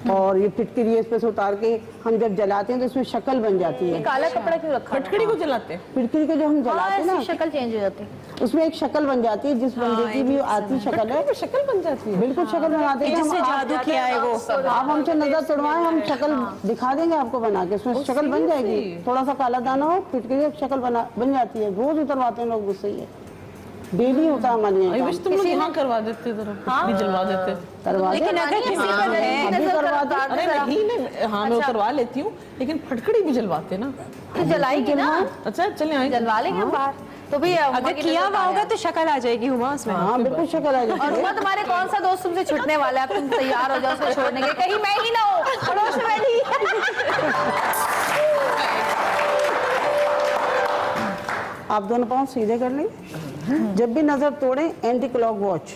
और ये फिटकरी है, इस पे से उतार के हम जब जलाते हैं तो इसमें शक्ल बन जाती है। काला कपड़ा क्यों रखा? फिटकरी को जलाते हैं, फिटकरी को जो हम जलाते हैं ना, शक्ल चेंज हो जाती है, उसमें एक शक्ल बन जाती है। जिस बंदे की भी आती शक्ल है, शक्ल बन जाती है, बिल्कुल शक्ल बनाते हैं। जिससे जादू किया है वो, आप हमसे नजर तुड़वाएं, हम शक्ल दिखा देंगे आपको बना के, उसमें शक्ल बन जाएगी। थोड़ा सा काला दाना हो, फिटकरी शक्ल बन जाती है। रोज उतरवाते हैं लोग मुझसे, ये डेली होता है हमारे यहाँ। तुम लोग यहाँ करवा देते, जलवा देते, करवा लेकिन अगर किसी पर है, अरे नहीं, हाँ मैं उतरवा लेती हूँ, लेकिन फटकड़ी भी जलवाते ना, तो जलाएंगे ना। अच्छा चले आए, जलवा लेंगे बाहर तो भी। अगर किया हुआ होगा तो शक्ल आ जाएगी हुमा उसमें। हाँ बिल्कुल शक्ल आ जाएगी। और हुमा, तुम्हारे कौन सा दोस्त तुमसे छुटने वाला है? अब तुम तैयार हो जाओ उसको छोड़ने के, कहीं मैं ही ना हो पड़ोस में नहीं। आप दोनों पाँव सीधे कर लें। जब भी नजर तोड़े, एंटी क्लॉक वॉच,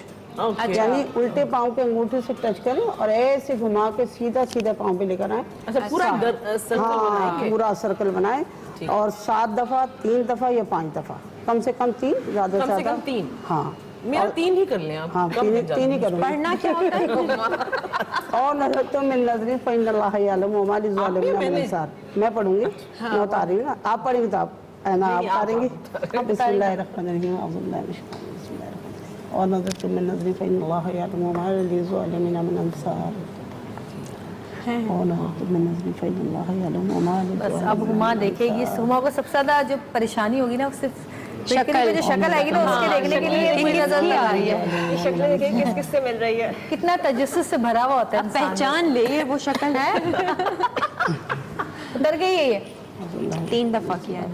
यानी उल्टे पाँव पे अंगूठे से टच करें और ऐसे घुमा के सीधा सीधा पाँव पे लेकर आए। अच्छा, पूरा सर्कल बनाएंगे, पूरा सर्कल बनाए और 7 दफा, 3 दफा या 5 दफा, कम से कम 3, ज्यादा से ज्यादा 3। हाँ, मेरा 3 ही कर लें आप। हाँ, 3 ही करें। पढ़ना क्या होता है? और नजर तो मिल नजरी फ़इन्नल्लाह यअलमु व मा लिज़्ज़ालिमीन मिन अंसार। मैं पढ़ूंगी, मैं उतार रही हूँ ना, आप पढ़ेंगे तो आप ना आप उतारेंगे। बिस्मिल्लाहिर्रहमानिर्रहीम, और नजर तो मिल नजरी फ़इन्नल्लाह यअलमु व मा लिज़्ज़ालिमीन मिन अंसार। बस अब हुमा देखेगी, हुमा को सबसे ज्यादा जो परेशानी होगी ना, उससे शक्ल जो शक्ल आएगी ना, उसके देखने के लिए कोई नजर नहीं आ रही है। शक्ल देखिए किस किस से मिल रही है, कितना तजस्सुस से भरा हुआ होता है। पहचान ले वो शक्ल है। डर गई है ये, 3 दफा किया है।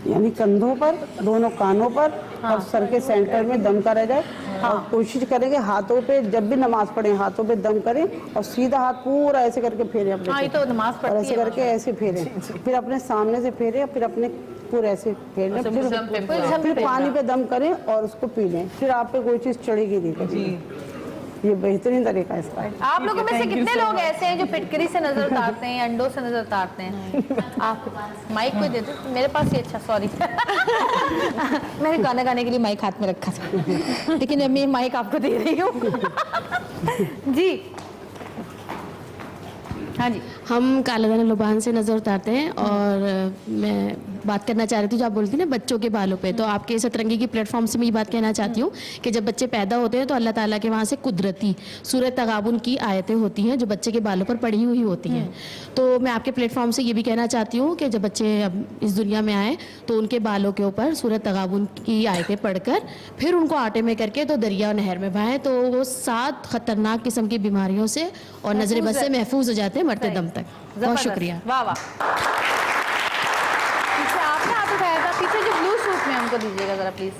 यानी कंधों पर, दोनों कानों पर और सर के सेंटर में दम करा जाए। और कोशिश करेंगे हाथों पे, जब भी नमाज पढ़े हाथों पे दम करें और सीधा हाथ पूरा ऐसे करके फेरे अपने। हाँ, ये तो नमाज पढ़ती है। ऐसे करके ऐसे फेरे, फिर अपने सामने से फेरे, फिर अपने पूरे ऐसे फेरने, फिर पानी पे दम करें और उसको पी लें। फिर आप पे कोई चीज चढ़ेगी नहीं कभी। ये बेहतरीन तरीका है इसका। आप लोगों में से कितने लोग ऐसे हैं जो फिटकरी से नजर उतारते हैं, अंडों से नजर उतारते हैं? आप माइक को दे दो, मेरे पास ये, अच्छा सॉरी मैंने गाना गाने के लिए माइक हाथ में रखा था, लेकिन मैं माइक आपको दे रही हूँ। जी हाँ जी, हम काला दाना लुबान से नज़र उतारते हैं। और मैं बात करना चाह रही थी, जो आप बोलती ना बच्चों के बालों पे, तो आपके सतरंगी की प्लेटफॉर्म से मैं ये बात कहना चाहती हूँ कि जब बच्चे पैदा होते हैं तो अल्लाह ताला के वहाँ से कुदरती सूरत तगाबुन की आयतें होती हैं जो बच्चे के बालों पर पड़ी हुई होती हैं। तो मैं आपके प्लेटफॉर्म से ये भी कहना चाहती हूँ कि जब बच्चे अब इस दुनिया में आए तो उनके बालों के ऊपर सूरत तगाबुन की आयतें पढ़कर फिर उनको आटे में करके तो दरिया और नहर में बहाएं, तो वो 7 खतरनाक किस्म की बीमारियों से और नजर बद से महफूज हो जाते हैं मरते दम तक। बहुत शुक्रिया। वाह वाह। पीछे आपने हाथ उठाया था, पीछे जो ब्लू सूट में हमको दीजिएगा जरा प्लीज।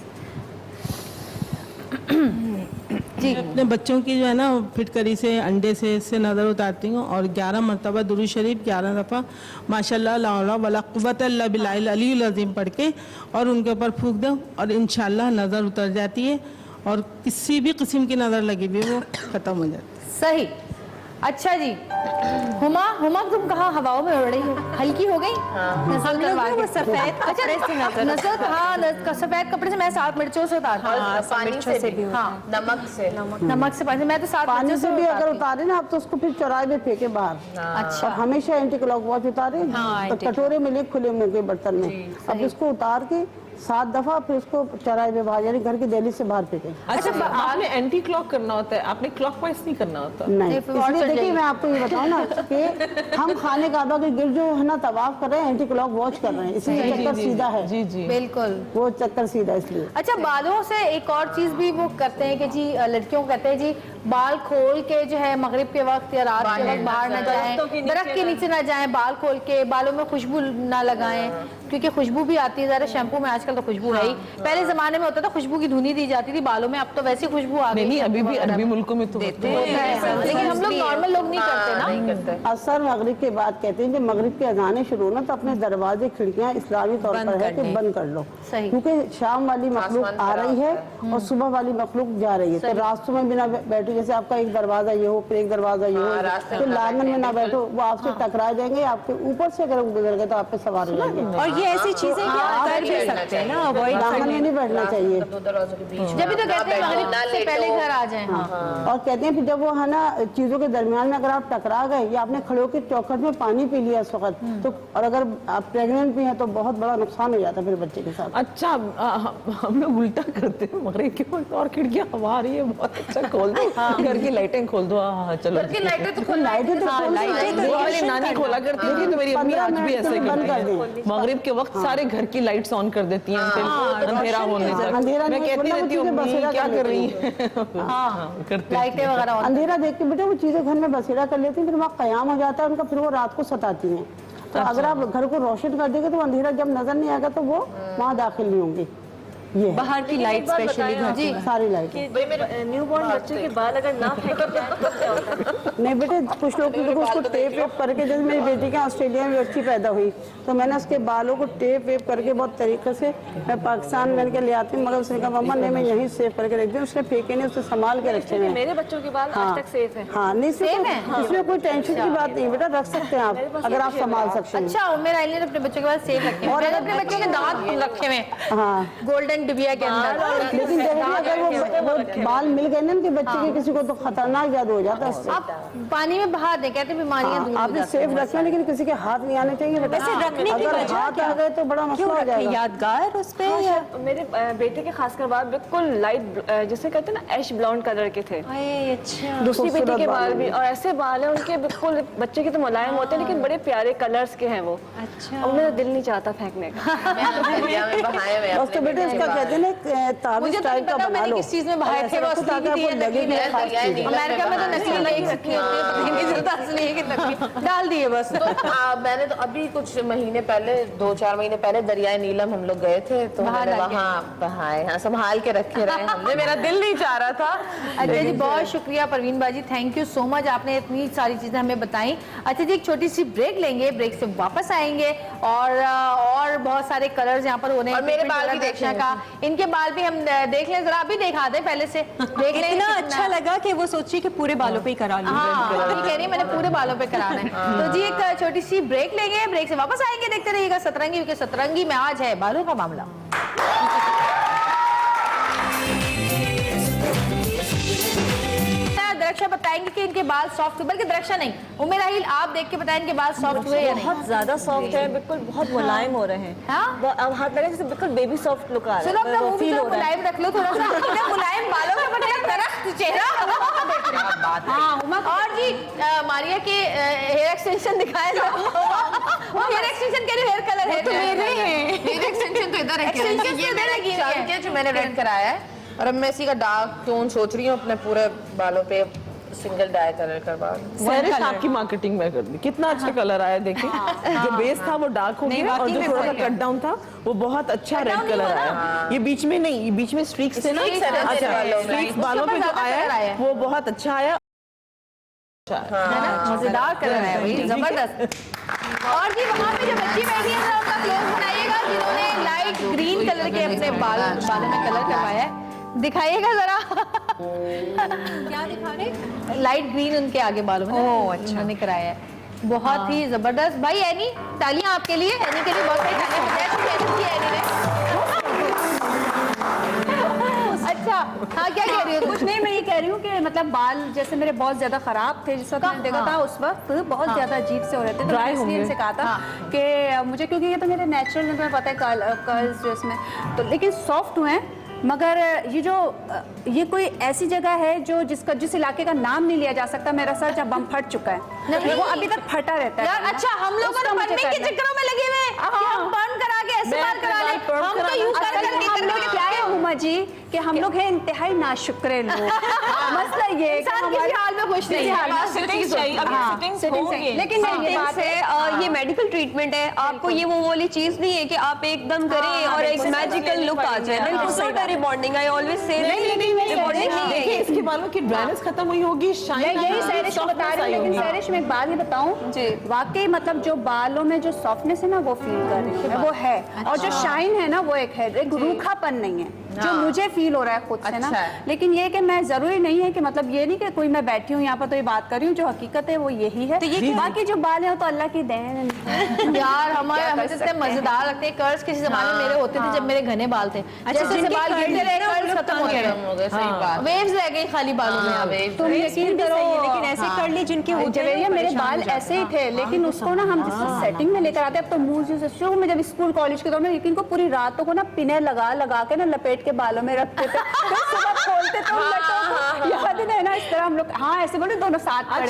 जी, अपने बच्चों की जो है ना फिटकरी से, अंडे से, इससे नज़र उतारती हूँ और 11 मरतबा दुरूद शरीफ 11 दफ़ा माशाल्लाह ला हौला वला कुव्वत इल्ला बिल्लाहिल अलीयुल अज़ीम पढ़ के और उनके ऊपर फूंक दो और इंशाल्लाह नज़र उतर जाती है और किसी भी किस्म की नज़र लगी हुई वो ख़त्म हो जाती है। सही। अच्छा जी, हुमा, हुमा तुम कहाँ हवाओं में उड़ रही हो? हल्की हो गई? नजर करवा के सफेद कपड़े से नजर, हाँ सफेद कपड़े से मैं 7 मिर्चों से उतारती हूँ, पानी से भी, हाँ नमक से, नमक से पानी, मैं तो 7 पानी से भी अगर उतारे ना आप तो उसको फिर चौराहे में फेंके बाहर। अच्छा, और हमेशा एंटी क्लॉक वॉच उतारे तो कटोरे में ले, खुले मुंह के बर्तन में। अब इसको उतार के 7 दफा फिर उसको चौराहे में बाहर, यानी घर की दहलीज से बाहर फेंके। अच्छा, आपने एंटी क्लॉक करना होता है, आपने क्लॉकवाइज नहीं करना होता? नहीं, इसलिए देखिए मैं आपको ये बताऊं ना कि हम खाने काबा के गिर्द जो है ना तवाफ कर रहे हैं, एंटी क्लॉक वॉच कर रहे हैं, इसलिए चक्कर सीधा है। जी जी बिल्कुल, वो चक्कर सीधा इसलिए। अच्छा, बालों से एक और चीज भी वो करते हैं कि जी लड़कियों को कहते हैं जी बाल खोल के जो है मगरिब के वक्त या रात के वक्त बाहर ना जाएं, दरख्त के नीचे ना जाएं, बाल खोल के, बालों में खुशबू ना लगाएं, क्योंकि खुशबू भी आती है ज़रा शैम्पू में। आजकल तो खुशबू है ही, पहले जमाने में होता था खुशबू की धुनी दी जाती थी बालों में, अब तो वैसी खुशबू आ गई। नहीं, अभी भी अरबी मुल्कों में तो देते हैं, लेकिन हम लोग नॉर्मल लोग नहीं करते ना। असर मगरिब के बाद कहते हैं जब मगरिब की अजानें शुरू हो ना तो अपने दरवाजे खिड़कियां इस्लामी तौर पर है कि बंद कर लो, क्योंकि शाम वाली मखलूक आ रही है और सुबह वाली मखलूक जा रही है। तो रास्तों में बिना बैठो, जैसे आपका एक दरवाजा ये हो फिर एक दरवाजा ये हो, तो लाइनमैन में ना बैठो, वो आपसे टकरा जाएंगे, आपके ऊपर से अगर गुजर गए तो आप पे सवार हो जाएंगे। और ये ऐसी चीजें कि आप कर भी सकते हैं ना, अवॉइड लाइनमैन में नहीं बैठना चाहिए। जब भी तो कहते हैं मगरिब से पहले घर आ जाएं। और कहते हैं फिर जब वो है ना चीजों के दरमियान में अगर आप टकरा गए या आपने खड़े होकर चौखट में पानी पी लिया इस वक्त, तो और अगर आप प्रेग्नेंट भी हैं तो बहुत बड़ा नुकसान हो जाता है फिर बच्चे के साथ। अच्छा, हम लोग उल्टा करते हैं मगरिब के वक्त, और खिड़कियां हवा आ रही है, बहुत अच्छा खोल दो, घर की लाइटें खोल दो। हाँ, चलो घर की लाइटें तो मेरी नानी खोला करती थी, तो मेरी अम्मी आज भी ऐसे करती है, मगरिब के वक्त सारे घर की लाइट्स ऑन कर देती हैं अंधेरा होने तक। मैं कहती रहती हूँ क्या कर रही है, लाइटें वगैरह, अंधेरा देख के बेटा वो चीजें घर में बसेरा कर लेती हैं, फिर वहाँ कयाम हो जाता है उनका, फिर वो रात को सताती हैं। तो अगर आप घर को रोशन कर देंगे तो अंधेरा जब नजर नहीं आएगा तो वो वहाँ दाखिल नहीं होंगी। ये बाहर की लाइट स्पेशली घर जी सारी लाइट। न्यूबॉर्न बच्चे के बाल अगर ना फेंके जाए तो क्या होता है? नहीं बेटे, कुछ लोग तो उसको टेप वेप करके, जैसे मेरी बेटी के ऑस्ट्रेलिया में बच्ची पैदा हुई तो मैंने उसके बालों को टेप वेप करके बहुत तरीके से मैं पाकिस्तान में के ले आती हूँ, मगर उसने कहा मम्मा नहीं मैं यहीं सेव करके रख दी, उसने फेंके नहीं, उसने संभाल के रखे हैं। मेरे बच्चों के बाल आज तक सेफ है। हाँ नहीं इसमें कोई टेंशन की बात नहीं बेटा, रख सकते हैं आप अगर आप संभाल सकते हैं। अच्छा, मेरा आइलिन अपने बच्चों के बाद सेव रखे हैं, और अपने बच्चों के दांत रखे हुए हैं, हाँ गोल्डन डिबिया के अंदर। लेकिन अगर वो बाल मिल गए ना उनके बच्चे के किसी को तो खतरनाक ज्यादा हो जाता है। आप पानी में बहा दें, कहते हैं बीमारियां दूर हो आपने जाती सेफ रखना, लेकिन किसी के हाथ नहीं आने चाहिए बेटा। वैसे रखने की अगर वजह हाथ क्या? आ गए तो बड़ा मसला हो जाएगा। यादगार उस पे या मेरे बेटे के खासकर बाल बिल्कुल लाइट, जैसे कहते हैं ना ऐश ब्लॉन्ड कलर के थे। अच्छा, दूसरी बेटी के बाल भी, और ऐसे बाल हैं उनके बिल्कुल, बच्चे के तो मुलायम होते हैं लेकिन बड़े प्यारे कलर्स के हैं वो। अच्छा, और मेरा दिल नहीं चाहता फेंकने का। बस तो बेटे इसका कहते हैं ना ताबीज टाइप का बना लो। किस चीज में बहाए थे, वो असली थी या नकली थी? अमेरिका में तो नकली नहीं रखी होती है, पता नहीं चलता असली है कि नकली, डाल दिए बस। मैंने तो अभी कुछ महीने पहले, 2-4 महीने पहले दरियाए नीलम हम लोग गए थे, तो मैंने वहाँ बहाए, हाँ संभाल के रखे रहे हमने, मेरा दिल नहीं चाह रहा था। अच्छा जी, बहुत शुक्रिया परवीन बाजी, थैंक यू सो मच, आपने इतनी सारी चीजें हमें बताई। अच्छा जी, एक छोटी सी ब्रेक लेंगे, ब्रेक से वापस आएंगे और बहुत सारे कलर्स यहाँ पर होने, और मेरे बाल भी देखने का, इनके बाल भी हम देख लें जरा, अभी दिखा दें पहले से, देख लें। इतना अच्छा लगा कि वो सोचिए कि पूरे बालों पे ही करा लूं। हाँ, ये कह रही है मैंने पूरे बालों पे कराना है। तो जी एक छोटी सी ब्रेक लेंगे, ब्रेक से वापस आएंगे, देखते रहिएगा सतरंगी, क्योंकि सतरंगी में आज है बालों का मामला। दरक्षा बताएंगे कि इनके बाल सॉफ्ट, बल्कि दरक्षा नहीं, उमेर आहिल आप देख के बताएं इनके बाल सॉफ्ट हुए या नहीं? बहुत ज्यादा सॉफ्ट है, बिल्कुल बहुत मुलायम हो रहे हैं। हाँ? अब हाथ लगे जैसे बिल्कुल बेबी सॉफ्ट लुक आ रहा है। सुनो, अपना मुंह भी तो मुलायम रख लो थोड़ा सा, इतना मुलायम बालों का मतलब दरख्त चेहरा। हाँ, और जी मारिया के हेयर एक्सटेंशन दिखाए ना, वो हेयर एक्सटेंशन के हेयर कलर है तो मेरे हैं, हेयर एक्सटेंशन तो इधर है, जो मैंने रेड कराया है, और अब मैं इसी का डार्क टोन सोच रही हूँ अपने पूरे बालों पे सिंगल डाई कलर करवा। आपकी मार्केटिंग में कर दी, कितना अच्छा कलर आया देखिए। जो बेस था वो डार्क हो गया और जो थोड़ा सा कट डाउन था वो बहुत अच्छा रेड कलर आया। ये बीच में नहीं, ये बीच में स्ट्रीक्स थे ना, अच्छा स्ट्रीक्स बालों पे जो आया है वो बहुत अच्छा आया, मजेदार कलर है भाई, जबरदस्त। और जी वहाँ पे जो बच्ची बैठी है उनका क्लोज बनाइएगा, जिन्होंने लाइट ग्रीन कलर के अपने बालों में कलर करवाया है, दिखाइएगा जरा। क्या दिखा रहे? लाइट ग्रीन उनके आगे बालों में उन्होंने कराया है, बहुत ही जबरदस्त। भाई एनी, तालियां आपके लिए, एनी के लिए बहुत सारी तालियां बजाई एनी ने। अच्छा, हाँ क्या कह रही हो? कुछ नहीं, मैं ये कह रही हूँ कि मतलब बाल जैसे मेरे बहुत ज्यादा खराब थे जिस वक्त मैंने देखा था, उस वक्त बहुत ज्यादा अजीब से हो रहे थे, तो मैंने इसलिए इनसे कहा था कि मुझे, क्योंकि ये तो मेरे नेचुरल, तुम्हें पता है कर्ल्स जो इसमें तो, लेकिन सॉफ्ट हुए हैं, मगर ये कोई ऐसी जगह है जो जिस इलाके का नाम नहीं लिया जा सकता। मेरा सर जब बम फट चुका है, वो अभी तक फटा रहता है। यार अच्छा, हम लोग बर्निंग के चक्करों में लगे हुए हैं, हम बर्न करा के ऐसे बाल करा ले, हम तो यूज हम लोग क्या है हुमा जी कि हम लोग हैं इंतहाई नाशुक्र लोग। मसला ये इंसान किसी हाल में खुश नहीं है। लेकिन ये बात है, ये मेडिकल ट्रीटमेंट है, आपको ये वो वाली चीज नहीं है कि आप एकदम करें और एक मैजिकल लुक आ जाए। बिल्कुल not a rebonding, I always say rebonding नहीं है। इसके बालों की ड्राइनेस खत्म हुई होगी, शाइन यही सैरिश को बता रही हूँ। लेकिन सैरिश में एक बात ये बताऊँ जी, वाकई मतलब जो बालों में जो सॉफ्टनेस है ना वो फील कर रही है, वो है। और जो शाइन है ना वो एक है, एक रूखापन नहीं है जो मुझे फील हो रहा है खुद से ना। लेकिन ये कि मैं जरूरी नहीं है कि मतलब ये नहीं कि कोई मैं बैठी हूँ यहाँ पर तो ये बात कर रही हूँ, जो हकीकत है वो यही है। तो ये बाकी जो बाल है तो अल्लाह की देन है। यार हमारे हमें इतने मजेदार लगते हैं कर्ल्स। किसी जमाने में मेरे होते थे जब मेरे घने बाल थे, जैसे बाल गिरते रहे कर्ल्स खत्म हो गए, सही बात, वेव्स रह गई खाली बालों में। तुम यकीन करो, लेकिन ऐसे कर्ली जिनके होते हैं, मेरे बाल ऐसे ही थे, लेकिन उसको ना हम जिस सेटिंग में लेकर आते अब तो मूव से शुरू में जब स्कूल कॉलेज के दौर में यकीन को पूरी रातों को ना पिने लगा लगा के ना लपेट के बालों में रखते थे, तो सुबह खोलते थे उन लटों को। याद है ना इस तरह हम लोग, हाँ ऐसे बोले दोनों साथ खड़े।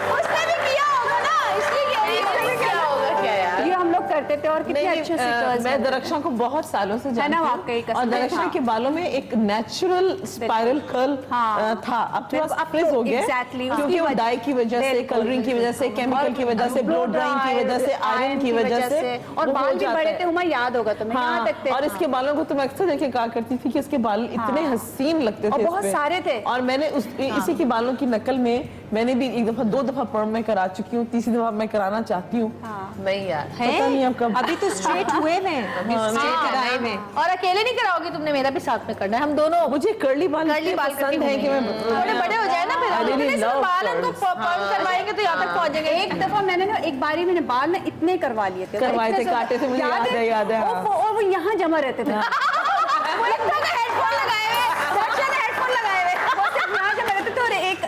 उसने भी किया होगा ना, इसलिए ये हम लोग करते थे। और कितने अच्छे से कर्ल्स मैं दरक्षा को बहुत सालों से जानती हूँ और दरक्षा के बालों में एक नेचुरल स्पाइरल कर्ल था, अब थोड़ा स्प्लिट हो गया क्योंकि वो डाई की वजह से, कलरिंग की वजह से, केमिकल की वजह से, ब्लो ड्राइंग की वजह से, आयरन की वजह से, और बाल भी बड़े थे, उमा याद होगा तुम्हें, यहाँ तक थे। और इसके बालों को तो मैं अक्सर देखे कहा करती थी कि इसके बाल इतने हसीन लगते थे, बहुत सारे थे। और मैंने इसी के बालों की नकल में मैंने भी एक दफा 2 दफा पर्म में करा चुकी हूँ, तीसरी दफा मैं कराना चाहती हूँ। नहीं यार, पता नहीं अब कब। अभी तो स्ट्रेट हुए हैं, स्ट्रेट कराए में। और अकेले नहीं कराओगी तुमने, मेरा भी साथ में करना है, हम दोनों। मुझे कर्ली बाल पसंद है कि मैं थोड़े बड़े हो जाए ना, फिर बाल उनको पर्म करवाएंगे तो यहाँ तक पहुंचेंगे। एक दफा मैंने ना एक बारी मैंने बाल ना इतने करवा लिए थे, करवाए थे, काटे थे, मुझे याद है। और वो यहाँ जमा रहते थे, हेडफोन लगाए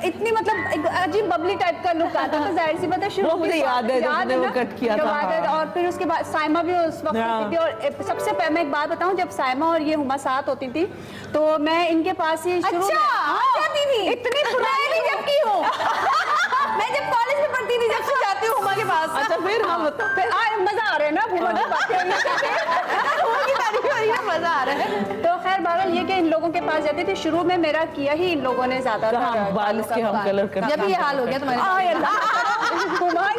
इतनी मतलब एक अजीब बबली टाइप का लुक आता था, जाहिर सी बात है। शुरू मुझे याद है जब वो कट किया था। और फिर उसके बाद साइमा भी उस वक्त होती थी। और सबसे पहले मैं एक बात बताऊं, जब साइमा और ये हुमा साथ होती थी तो मैं इनके पास ही शुरू में इतनी पुरानी जब की हूँ मैं जब कॉलेज में पढ़ती थी, जब से जाती हूँ हुमा के पास। अच्छा फिर हम फिर मजा आ रहा है ना, हुमा की बातें हो रही है, मजा आ रहा है। तो खैर बहरहाल ये कि इन लोगों के पास जाती थी, शुरू में मेरा किया ही इन लोगों ने ज्यादा बाल इसके हम कलर करते। जब ये हाल हो गया तुम्हारे,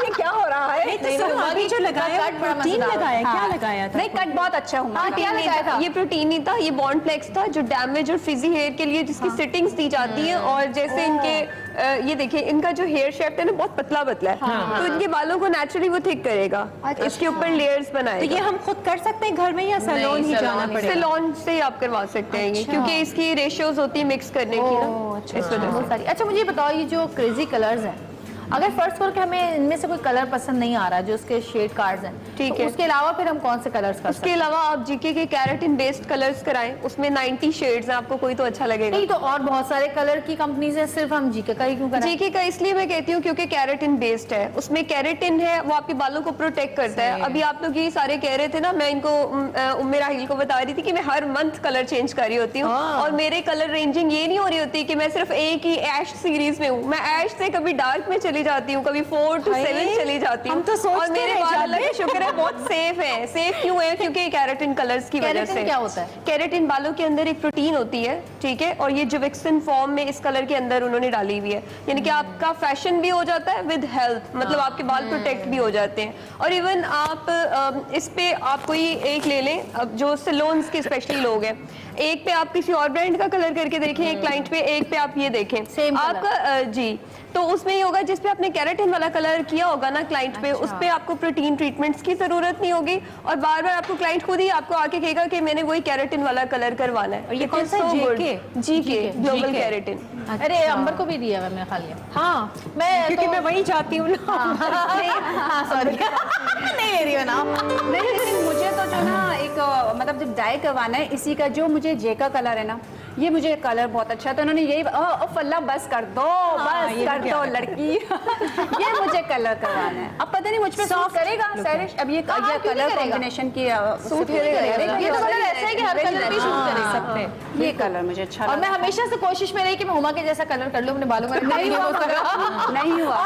ये क्या हो रहा है? अभी जो लगाया प्रोटीन लगाया, क्या लगाया था? नहीं कट बहुत अच्छा हुआ। क्या लगाया था? ये प्रोटीन नहीं था, ये बॉन्ड फ्लेक्स था, जो डैमेज और फिजी हेयर के लिए जिसकी सिटिंग्स दी जाती है। और जैसे इनके ये देखिए, इनका जो हेयर शेप है ना बहुत पतला पतला है, तो इनके बालों को नेचुरली वो थिक करेगा, इसके ऊपर लेयर्स बनाएगा। तो ये हम खुद कर सकते हैं घर में या सैलून ही जाना पड़ेगा? सैलून से ही आप करवा सकते हैं ये, क्योंकि इसकी रेशियोज होती है मिक्स करने की ना, इस वजह से। अच्छा मुझे बताओ, ये जो क्रेजी कलर्स हैं, अगर फर्स्ट करके हमें इनमें से कोई कलर पसंद नहीं आ रहा, जो उसके शेड कार्ड्स हैं, ठीक तो है, उसके अलावा फिर हम कौन से कलर्स कर सकते हैं? उसके अलावा आप जीके के कैरेटिन बेस्ड कलर्स कराएं, उसमें 90 शेड्स हैं, आपको कोई तो अच्छा लगेगा। नहीं तो और बहुत सारे कलर की कंपनीज हैं, सिर्फ हम जीके का ही क्यों कराएं? जीके का इसलिए मैं कहती हूँ क्योंकि कैरेटिन बेस्ड है, उसमें कैरेटिन है, वो आपके बालों को प्रोटेक्ट करता है। अभी आप लोग ये सारे कह रहे थे ना, मैं इनको उम्मे राहिल को बता रही थी कि मैं हर मंथ कलर चेंज कर रही होती हूँ, और मेरे कलर रेंजिंग ये नहीं हो रही होती कि मैं सिर्फ एक ही ऐश सीरीज में हूँ, मैं ऐश से कभी डार्क में चली जाती हूँ, कभी 4 to 7 चली जाती हूँ। और मेरे बाल अल्लाह का शुक्र है बहुत सेफ है। सेफ क्यों है? क्योंकि कैरेटिन कलर्स की वजह से। क्या होता है? कैरेटिन बालों के अंदर एक प्रोटीन होती है, ठीक है, और ये जुवेक्सिन फॉर्म में इस कलर के अंदर उन्होंने डाली हुई है, यानी कि आपका फैशन भी हो जाता है विद हेल्थ, मतलब आपके बाल प्रोटेक्ट भी हो जाते हैं। और इवन आप इस पे आप कोई एक ले लें, अब जो सैलून्स के स्पेशली लोग हैं, एक पे आप किसी और ब्रांड का कलर करके देखें एक क्लाइंट पे, एक पे आप ये देखें सेम आपका जी, तो उसमें ये होगा जिस पे आपने कैरेटिन वाला कलर किया होगा ना क्लाइंट पे, उस पे आपको प्रोटीन ट्रीटमेंट्स की जरूरत नहीं होगी, और बार बार आपको क्लाइंट खुद ही आपको आके कहेगा कि मैंने वही कैरेटिन वाला कलर करवाना है। ये कौन सा है? GK global keratin. अरे अंबर को भी दिया है, मैं खा लिया। हाँ, मैं क्योंकि मैं वही चाहती हूँ ना। सॉरी नहीं ले रही हो ना। नहीं, लेकिन मुझे तो जो ना एक मतलब जब डाई करवाना है इसी का, जो मुझे जे का कलर है ना, ये मुझे कलर बहुत अच्छा है, तो उन्होंने यही फल्ला बस कर दो, बस कर दो लड़की ये मुझे कलर करवाना है। अब पता नहीं मुझ पे सूट करेगा सैरिश, अब ये कलर कॉम्बिनेशन की सूट करेगा। ये तो कलर ऐसा है कि हर कलर भी सूट कर सकते हैं। ये कलर मुझे अच्छा और मैं हमेशा से कोशिश में रही कि मैं हुमा के जैसा कलर कर लूं अपने बालों में। नहीं हुआ और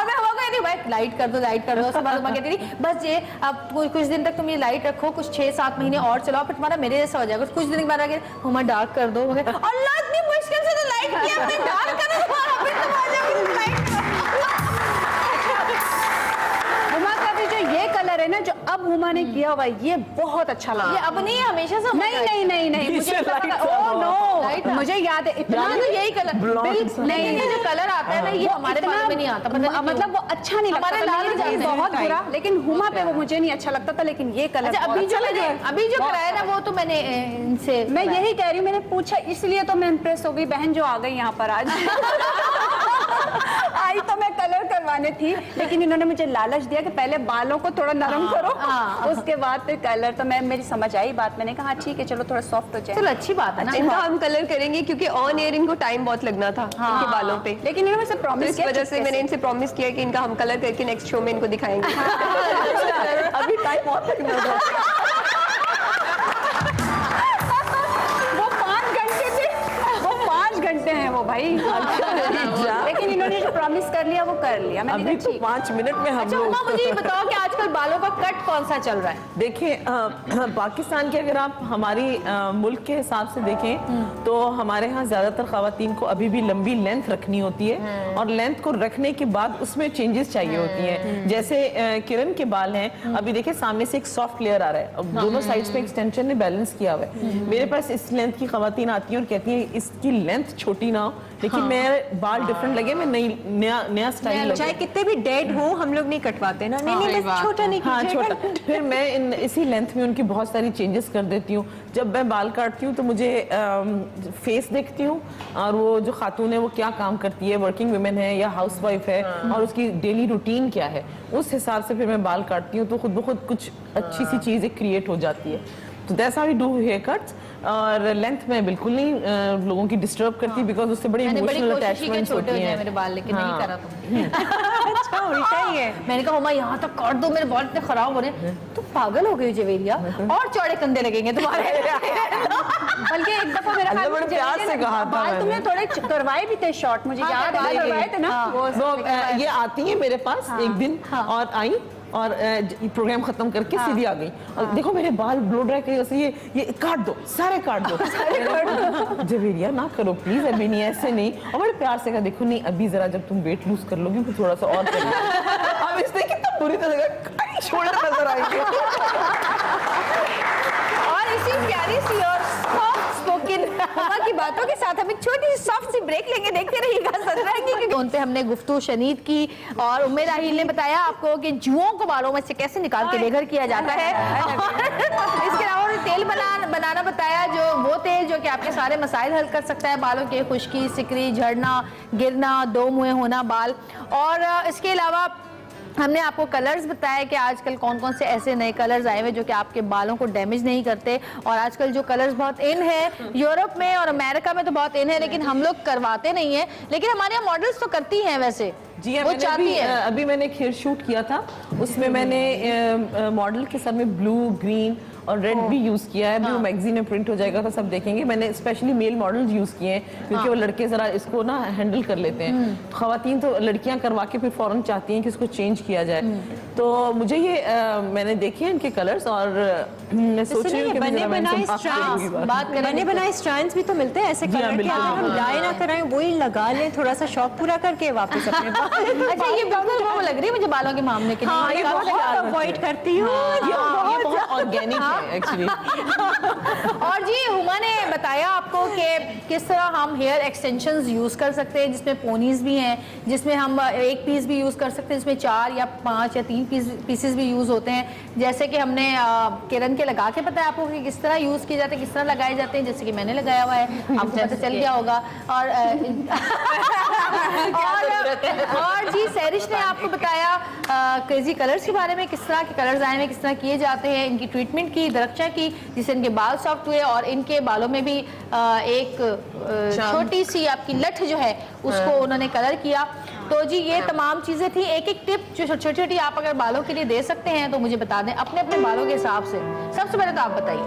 मैं हुआ को कहती भाई लाइट कर दो। उसके बाद उमा कहती थी बस ये अब कुछ दिन तक तुम ये लाइट रखो, कुछ 6-7 महीने और चलाओ, फिर तुम्हारा मेरे जैसा हो जाएगा। कुछ दिन के बाद आगे उमा डार्क कर दो, अल्लाह इतनी मुश्किल से तो लाइट किया, डार्क कर दो, फिर तुम आ जाओगे लाइट। हुमा का भी जो ये कलर है ना, जो अब हुमा ने किया हुआ है, ये बहुत अच्छा लगा। ये अब नहीं, हमेशा से नहीं, मुझे मुझे याद है इतना, यही कलर नहीं, ये जो कलर आता है ना, ये हमारे बालों में नहीं आता, मतलब वो अच्छा नहीं लगता, हमारे लाल बहुत बुरा, लेकिन हुमा पे वो मुझे नहीं अच्छा लगता था, लेकिन ये कलर अभी जो कराया ना, वो तो मैंने इनसे, मैं यही कह रही हूँ, मैंने पूछा इसलिए तो मैं इम्प्रेस हो गई, बहन जो आ गई यहाँ पर आज। आई तो मैं कलर करवाने थी, लेकिन इन्होंने मुझे लालच दिया कि पहले बालों को थोड़ा नरम करो, उसके बाद फिर कलर। तो मैं, मेरी समझ आई बात, मैंने कहा ठीक है चलो थोड़ा सॉफ्ट हो जाए। चलो अच्छी बात है ना। इनका हम कलर करेंगे क्योंकि ऑन एयर इनको टाइम बहुत लगना था इनके बालों पे, लेकिन इन्होंने मुझसे प्रॉमिस किया, इस वजह से मैंने इनसे प्रॉमिस किया कि इनका हम कलर करके नेक्स्ट शो में इनको दिखाएंगे। अभी टाइम बहुत लगना था। वो 5 घंटे थे, वो 5 घंटे हैं वो भाई। लेकिन इन्होंने जो प्रॉमिस कर लिया वो कर लिया। अभी तो 5 मिनट में हम अच्छा लोग। मुझे ये बताओ कि आजकल बालों का कट कौन सा चल रहा है? देखिए पाकिस्तान के अगर आप हमारी मुल्क के हिसाब से देखें तो हमारे यहाँ ज्यादातर खवातीन को अभी भी लंबी लेंथ रखनी होती है, और लेंथ को रखने के बाद उसमें चेंजेस चाहिए होती हैं। जैसे किरण के बाल हैं, अभी देखिए सामने से एक सॉफ्ट लेयर आ रहा है, अब दोनों साइड्स पे एक्सटेंशन ने बैलेंस किया हुआ है। मेरे पास इस लेंथ की खवातीन आती हैं और कहती हैं इसकी लेंथ छोटी ना हो, लेकिन मेरे बाल डिफरेंट लगे, मैं नया स्टाइल लगे। चाहे कितने भी डेड हो हम लोग नहीं कटवाते ना, नहीं बस छोटा नहीं कीजिएगा। छोटा। फिर मैं इसी लेंथ में उनकी बहुत सारी चेंजेस कर देती हूँ। जब मैं बाल काटती हूँ तो मुझे फेस देखती हूँ और वो जो खातून है वो क्या काम करती है, वर्किंग वुमेन है या हाउसवाइफ है, और उसकी डेली रूटीन क्या है, उस हिसाब से फिर मैं बाल काटती हूँ, तो खुद ब खुद कुछ अच्छी सी चीजें क्रिएट हो जाती है। तो that's how we do hair cuts. और लेंथ में बिल्कुल नहीं लोगों की डिस्टर्ब करती, बिकॉज उससे बड़ी इमोशनल अटैचमेंट्स होती हैं। मेरे बाल, लेकिन नहीं करा तुमने। अच्छा उल्टा ही है। मैंने कहा मम्मा यहाँ तक काट दो, मेरे बाल इतने खराब हो रहे हैं। तुम पागल हो गई जवेरिया, और चौड़े कंधे लगेंगे तुम्हारे। बल्कि एक दफा मेरा हाथ बड़े प्यार से कहा था बाल तुमने थोड़े करवाए भी थे शॉर्ट, मुझे याद है करवाए थे ना। वो ये आती है मेरे पास एक दिन, और आई और प्रोग्राम खत्म करके सीधी आ गई, और देखो मेरे बाल ब्लो ड्राई की वजह से ये काट दो, सारे काट दो। जवेरिया ना करो प्लीज, अभी नहीं, ऐसे नहीं। और बड़े प्यार से कहा देखो नहीं अभी जरा जब तुम वेट लूज कर लोगी तो थोड़ा सा और कर लो। अब इसने कितना बुरी तरह शोल्डर नजर आएंगे। और इसी प्यारी सी और सॉफ्ट स्पोकन हुमा की बातों के साथ हम एक छोटी सी सॉफ्ट सी ब्रेक लेंगे, देखते रहिएगा सतरंगी की। उन पे हमने गुफ्तगू शनीद की, और उम्मे राहील ने बताया आपको कि जुओं को बालों में से कैसे निकाल के बेघर किया जाता है। इसके अलावा उन्होंने तेल बनाना बताया, जो वो तेल जो कि आपके सारे मसाइल हल कर सकता है, बालों के खुश्की, सिकरी, झड़ना, गिरना, दो मुँहे होना बाल। और इसके अलावा हमने आपको कलर्स बताया कि आजकल कौन कौन से ऐसे नए कलर्स आए हुए जो कि आपके बालों को डैमेज नहीं करते। और आजकल जो कलर्स बहुत इन है, यूरोप में और अमेरिका में तो बहुत इन है, लेकिन हम लोग करवाते नहीं है। लेकिन हमारे यहाँ मॉडल्स तो करती हैं वैसे, जी हाँ, वो चाहती है। अभी मैंने एक हेयर शूट किया था, उसमें मैंने मॉडल के सर में ब्लू, ग्रीन और रेड भी यूज किया है। ब्लू मैगजीन में प्रिंट हो जाएगा तो सब देखेंगे। मैंने स्पेशली मेल मॉडल्स यूज किए हैं क्योंकि वो लड़के जरा इसको ना हैंडल कर लेते हैं। खवातीन तो लड़कियां करवा के फिर फौरन चाहती हैं कि इसको चेंज किया जाए। तो मुझे ये मैंने देखे हैं इनके कलर्स, और मैं सोच रही हूँ कि बने बनाए स्ट्रैंड्स भी तो मिलते हैं ऐसे कलर के, अगर हम डाई ना कराएं वही लगा लें, थोड़ा सा शौक पूरा करके वापस अपने बाल। अच्छा ये बिल्कुल वो लग रही है मुझे बालों के मामले के लिए, बहुत अवॉइड करती हूँ, ये बहुत ऑर्गेनिक है एक्चुअली। और जी हुमा ने बताया आपको कि किस तरह हम हेयर एक्सटेंशंस यूज कर सकते हैं, जिसमें पोनीज भी हैं, जिसमें हम एक पीस भी यूज कर सकते हैं, जिसमें 4 या 5 या 3 पीसेस भी यूज होते हैं। जैसे कि हमने किरण के लगा के बताया आपको कि किस तरह यूज किए जाते हैं, किस तरह लगाए जाते हैं, जैसे कि मैंने लगाया हुआ है, आपको पता चल गया होगा। और जी सैरिश ने आपको बताया क्रेजी कलर्स के बारे में, किस तरह के कलर्स आए हैं, किस तरह किए जाते हैं, इनकी ट्रीटमेंट की, दरख्चा की, जिससे इनके बाल सॉफ्ट हुए, और इनके बालों में भी एक छोटी सी आपकी लठ जो है उसको उन्होंने कलर किया। तो जी ये तमाम चीजें थी। एक एक टिप जो छोटी छोटी आप अगर बालों के लिए दे सकते हैं तो मुझे बता दें अपने अपने बालों के हिसाब से। सबसे पहले तो आप बताइए।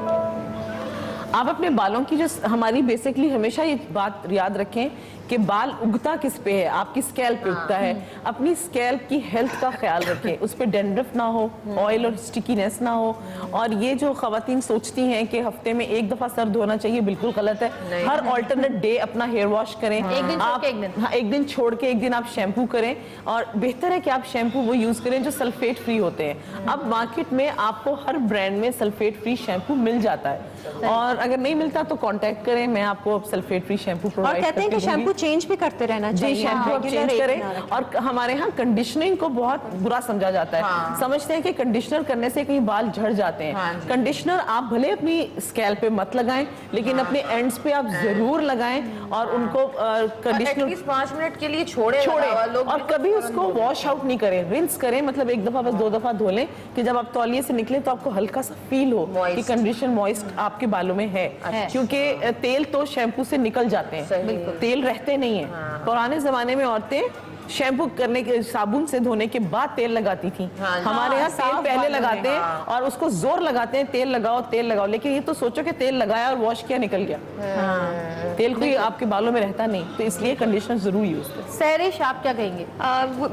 आप अपने बालों की जो हमारी बेसिकली हमेशा ये बात याद रखें कि बाल उगता किस पे है, आपकी स्कैल्प पे उगता है। अपनी स्कैल्प की हेल्थ का ख्याल रखें, उस पर डेंड्रफ ना हो, ऑयल और स्टिकीनेस ना हो। और ये जो खवातीन सोचती हैं कि हफ्ते में एक दफा सर धोना चाहिए, बिल्कुल गलत है। हर ऑल्टरनेट डे अपना हेयर वॉश करें। एक दिन छोड़ के एक दिन आप शैम्पू करें, और बेहतर है कि आप शैम्पू वो यूज करें जो सल्फेट फ्री होते हैं। अब मार्केट में आपको हर ब्रांड में सल्फेट फ्री शैम्पू मिल जाता है, और अगर नहीं मिलता तो कांटेक्ट करें, मैं आपको सल्फेट फ्री शैम्पू प्रोवाइड करती हूँ। शैम्पू चेंज भी करते रहना चाहिए। जी, शैम्पू आप चेंज करें। और हमारे यहाँ कंडीशनिंग को बहुत बुरा समझा जाता है। समझते हैं कि कंडीशनर करने से कहीं बाल झड़ जाते हैं। कंडीशनर आप भले अपनी स्कैल्प पे मत लगाएं, लेकिन अपने एंड्स पे आप जरूर लगाएं, और उनको कंडीशनर 5 मिनट के लिए छोड़े और कभी उसको वॉश आउट नहीं करें, रिंस करें। मतलब एक दफा बस 2 दफा धो लें कि जब आप तौलिए से निकले तो आपको हल्का सा फील हो कि कंडीशन मॉइस्ट आपके बालों में है। क्योंकि तेल तो शैम्पू से निकल जाते हैं, तेल रहते नहीं है। पुराने जमाने में औरतें शैम्पू करने के, साबुन से धोने के बाद तेल लगाती थी। हमारे यहाँ तेल पहले लगाते हैं और उसको जोर लगाते हैं, तेल लगाओ। लेकिन ये तो सोचो कि तेल लगाया और वॉश किया, निकल गया। तेल कोई आपके बालों में रहता नहीं, तो इसलिए कंडीशनर जरूर यूज करें। सहरिश, आप क्या कहेंगे?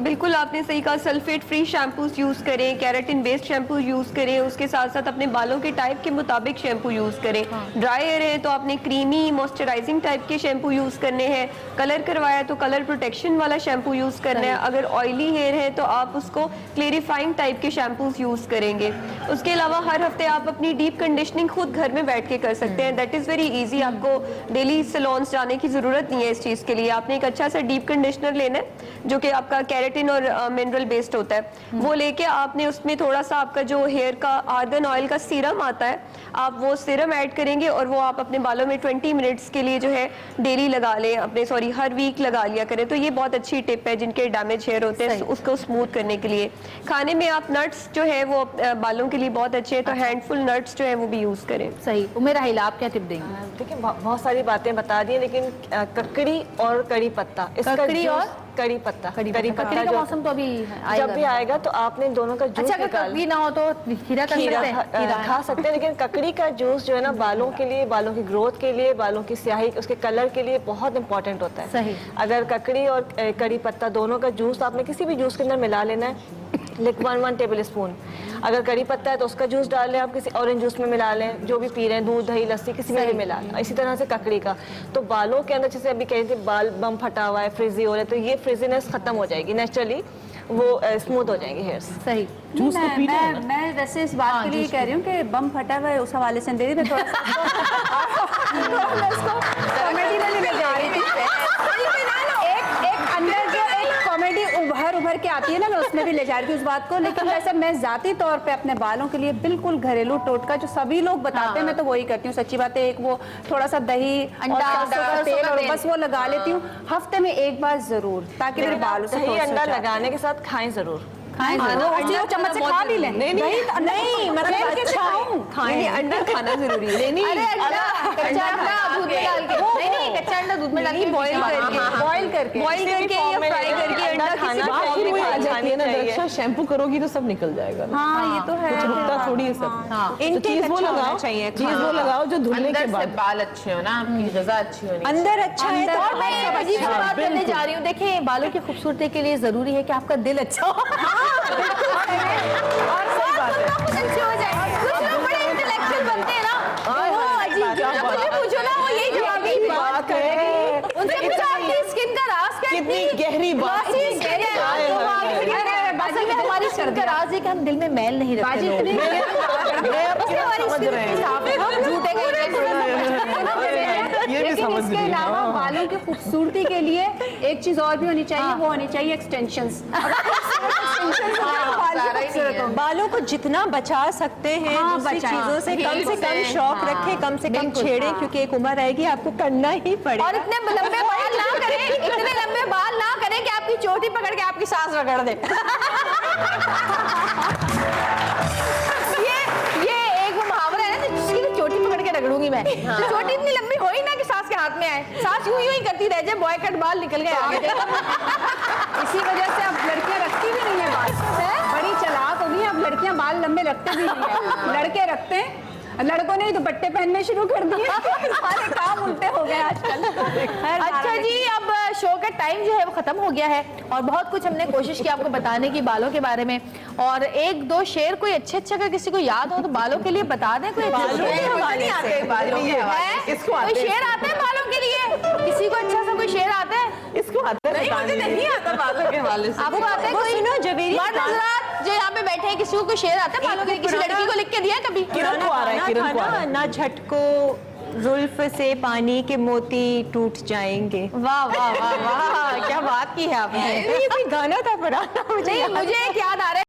बिल्कुल आपने सही कहा, सल्फेट फ्री शैम्पूज यूज करें, केराटिन बेस्ड शैम्पू यूज करें, उसके साथ साथ अपने बालों के टाइप के मुताबिक शैम्पू यूज करें। ड्राई हेयर है तो आपने क्रीमी मॉइस्चराइजिंग टाइप के शैम्पू यूज करने हैं। कलर करवाया तो कलर प्रोटेक्शन वाला शैम्पू यूज करना है। अगर ऑयली हेयर है तो आप उसको क्लेरिफाइंग टाइप के शैम्पूज यूज करेंगे। उसके अलावा हर हफ्ते आप अपनी डीप कंडीशनिंग खुद घर में बैठ के कर सकते हैं। That is very easy. आपको डेली सैलून्स जाने की जरूरत नहीं है इस चीज के लिए। आपने एक अच्छा सा डीप कंडीशनर लेना है जो कि आपका केराटिन और मिनरल बेस्ड होता है। वो लेके आपने उसमें थोड़ा सा आपका जो हेयर का आर्गन ऑयल का सीरम आता है, आप वो सीरम ऐड करेंगे और वो आप अपने बालों में 20 मिनट्स के लिए जो है डेली लगा लें, अपने हर वीक लगा लिया करें। तो ये बहुत अच्छी टिप है जिनके डैमेज हेयर होते हैं उसको स्मूथ करने के लिए। खाने में आप नट्स जो है वो बालों के लिए बहुत अच्छे हैं, तो हैंडफुल नट्स जो है वो भी यूज करें। सही। उमेर राहिला, आप क्या टिप देंगे? देखिए बहुत सारी बातें बता दी, लेकिन ककड़ी और कड़ी पत्ता, ककड़ी और कड़ी पत्ता का मौसम तो अभी जब भी आएगा तो आपने दोनों का जूस ककड़ी ना हो तो खीरा खा सकते हैं। लेकिन ककड़ी का जूस जो है ना बालों के लिए, बालों की ग्रोथ के लिए, बालों की स्याही, उसके कलर के लिए बहुत इंपॉर्टेंट होता है। सही। अगर ककड़ी और कड़ी पत्ता दोनों का जूस आपने किसी भी जूस के अंदर मिला लेना है, लाइक 1 टेबल स्पून। अगर कड़ी पत्ता है तो उसका जूस डाल लें, आप किसी ऑरेंज जूस में मिला लें, जो भी पी रहे हैं, दूध दही लस्सी किसी में भी मिला लें। इसी तरह से ककड़ी का तो बालों के अंदर, जैसे अभी कह रहे थे बाल बम फटा हुआ है, फ्रिजी हो रहे, तो ये फ्रिजीनेस खत्म हो जाएगी, नेचुरली वो स्मूथ हो जाएंगे हेयर्स। सही। मैं वैसे इस बात के लिए कह रही हूँ कि बम फटा हुआ है उस हवाले से दे दी, मैं थोड़ा सा कॉमेडी में ले जा रही थी। एक अंदर जो एक कॉमेडी उभर के आती है ना, मैं उसमें भी ले जा रही थी उस बात को। लेकिन वैसे मैं जाती तौर पे अपने बालों के लिए बिल्कुल घरेलू टोटका जो सभी लोग बताते हैं मैं तो वही करती हूँ। सच्ची बात है, एक वो थोड़ा सा दही, अंडा, तेल और बस वो लगा लेती हूँ हफ्ते में एक बार जरूर, ताकि मेरे बालों से दही अंडा लगाने के साथ खाएं जरूर। चम्मच से खा भी लें। नहीं मतलब अंडा खाना जरूरी है। कच्चा अंडा दूध में डाल के बॉईल करके या फ्राई करके अंडा खाना। शैम्पू करोगी तो सब निकल जाएगा। हाँ, ये तो है। कुछ रुकता थोड़ी है सब। चीज वो लगाओ चाहिए, चीज वो लगाओ जो धुलने के बाद बाल अच्छे हो ना, आपकी गज़ा अच्छी होनी। अंदर अच्छा है तो और मैं एक अजीब सी बात करने जा रही हूँ। देखें, बालों की खूबसूरती के लिए जरूरी है कि आपका दिल अच्छा हो। और सही बात है, कुछ अच्छे हो जाए। कुछ लोग बड़े इंटेलेक्चुअल बनते हैं ना, वो अजीब, मुझे पूछो ना, वो यही जवाबी बात करेंगे। उनसे पूछो आपकी स्किन का राज क्या है? कितनी गहरी बात है। असल में हमारी स्किन का राज है कि हम दिल में मैल नहीं रखते। ये भी समझ इसके अलावा बालों की खूबसूरती के लिए एक चीज और भी होनी चाहिए, वो होनी चाहिए एक्सटेंशंस। बालों को जितना बचा सकते हैं दूसरी चीजों से कम शौक रखें, कम से कम छेड़ें, क्योंकि एक उम्र आएगी आपको करना ही पड़ेगा। और इतने लंबे बाल ना करें, इतने लंबे बाल ना करें कि आपकी चोटी पकड़ के आपकी सांस रगड़ दे। ये एक मुहावरा है ना, जिसकी चोटी पकड़ के रगड़ूंगी मैं। चोटी इतनी लंबी हो ही ना कि सांस के हाथ में आए, सांस यूं ही करती रह जाए, बॉय कट बाल निकल गए आगे। इसी वजह से अब लड़कियां रखती भी नहीं है बाल, बड़ी चालाक हो गई। अब लड़कियां बाल लंबे रखते भी नहीं है, लड़के रखते हैं। लड़कों ने ही दुपट्टे पहनने शुरू कर दिए। सारे काम उल्टे हो गए आजकल। अच्छा जी, अब शो का टाइम जो है वो खत्म हो गया है और बहुत कुछ हमने कोशिश की आपको बताने की बालों के बारे में, और एक दो शेर कोई अच्छे अच्छे अगर किसी को याद हो तो बालों के लिए बता दें। कोई कोई शेर आते हैं बालों के लिए? किसी को अच्छा सा कोई शेर आता है? इसको आता है? मुझे नहीं आता बालों के हवाले से। आपको आता है कोई? सुनो, जवेरी मर्द हजरात जो यहाँ पे बैठे हैं, किसी को कोई शेर आता है बालों के लिए? किसी लड़की को लिख के दिया है कभी? किरण को आ रहा है, किरण को आ रहा है। ना झटको जुल्फ से पानी के मोती टूट जाएंगे। वाह वाह वाह वाह, क्या बात की है आपने। ये कोई गाना था पुराना, नहीं, मुझे एक याद आ रहा है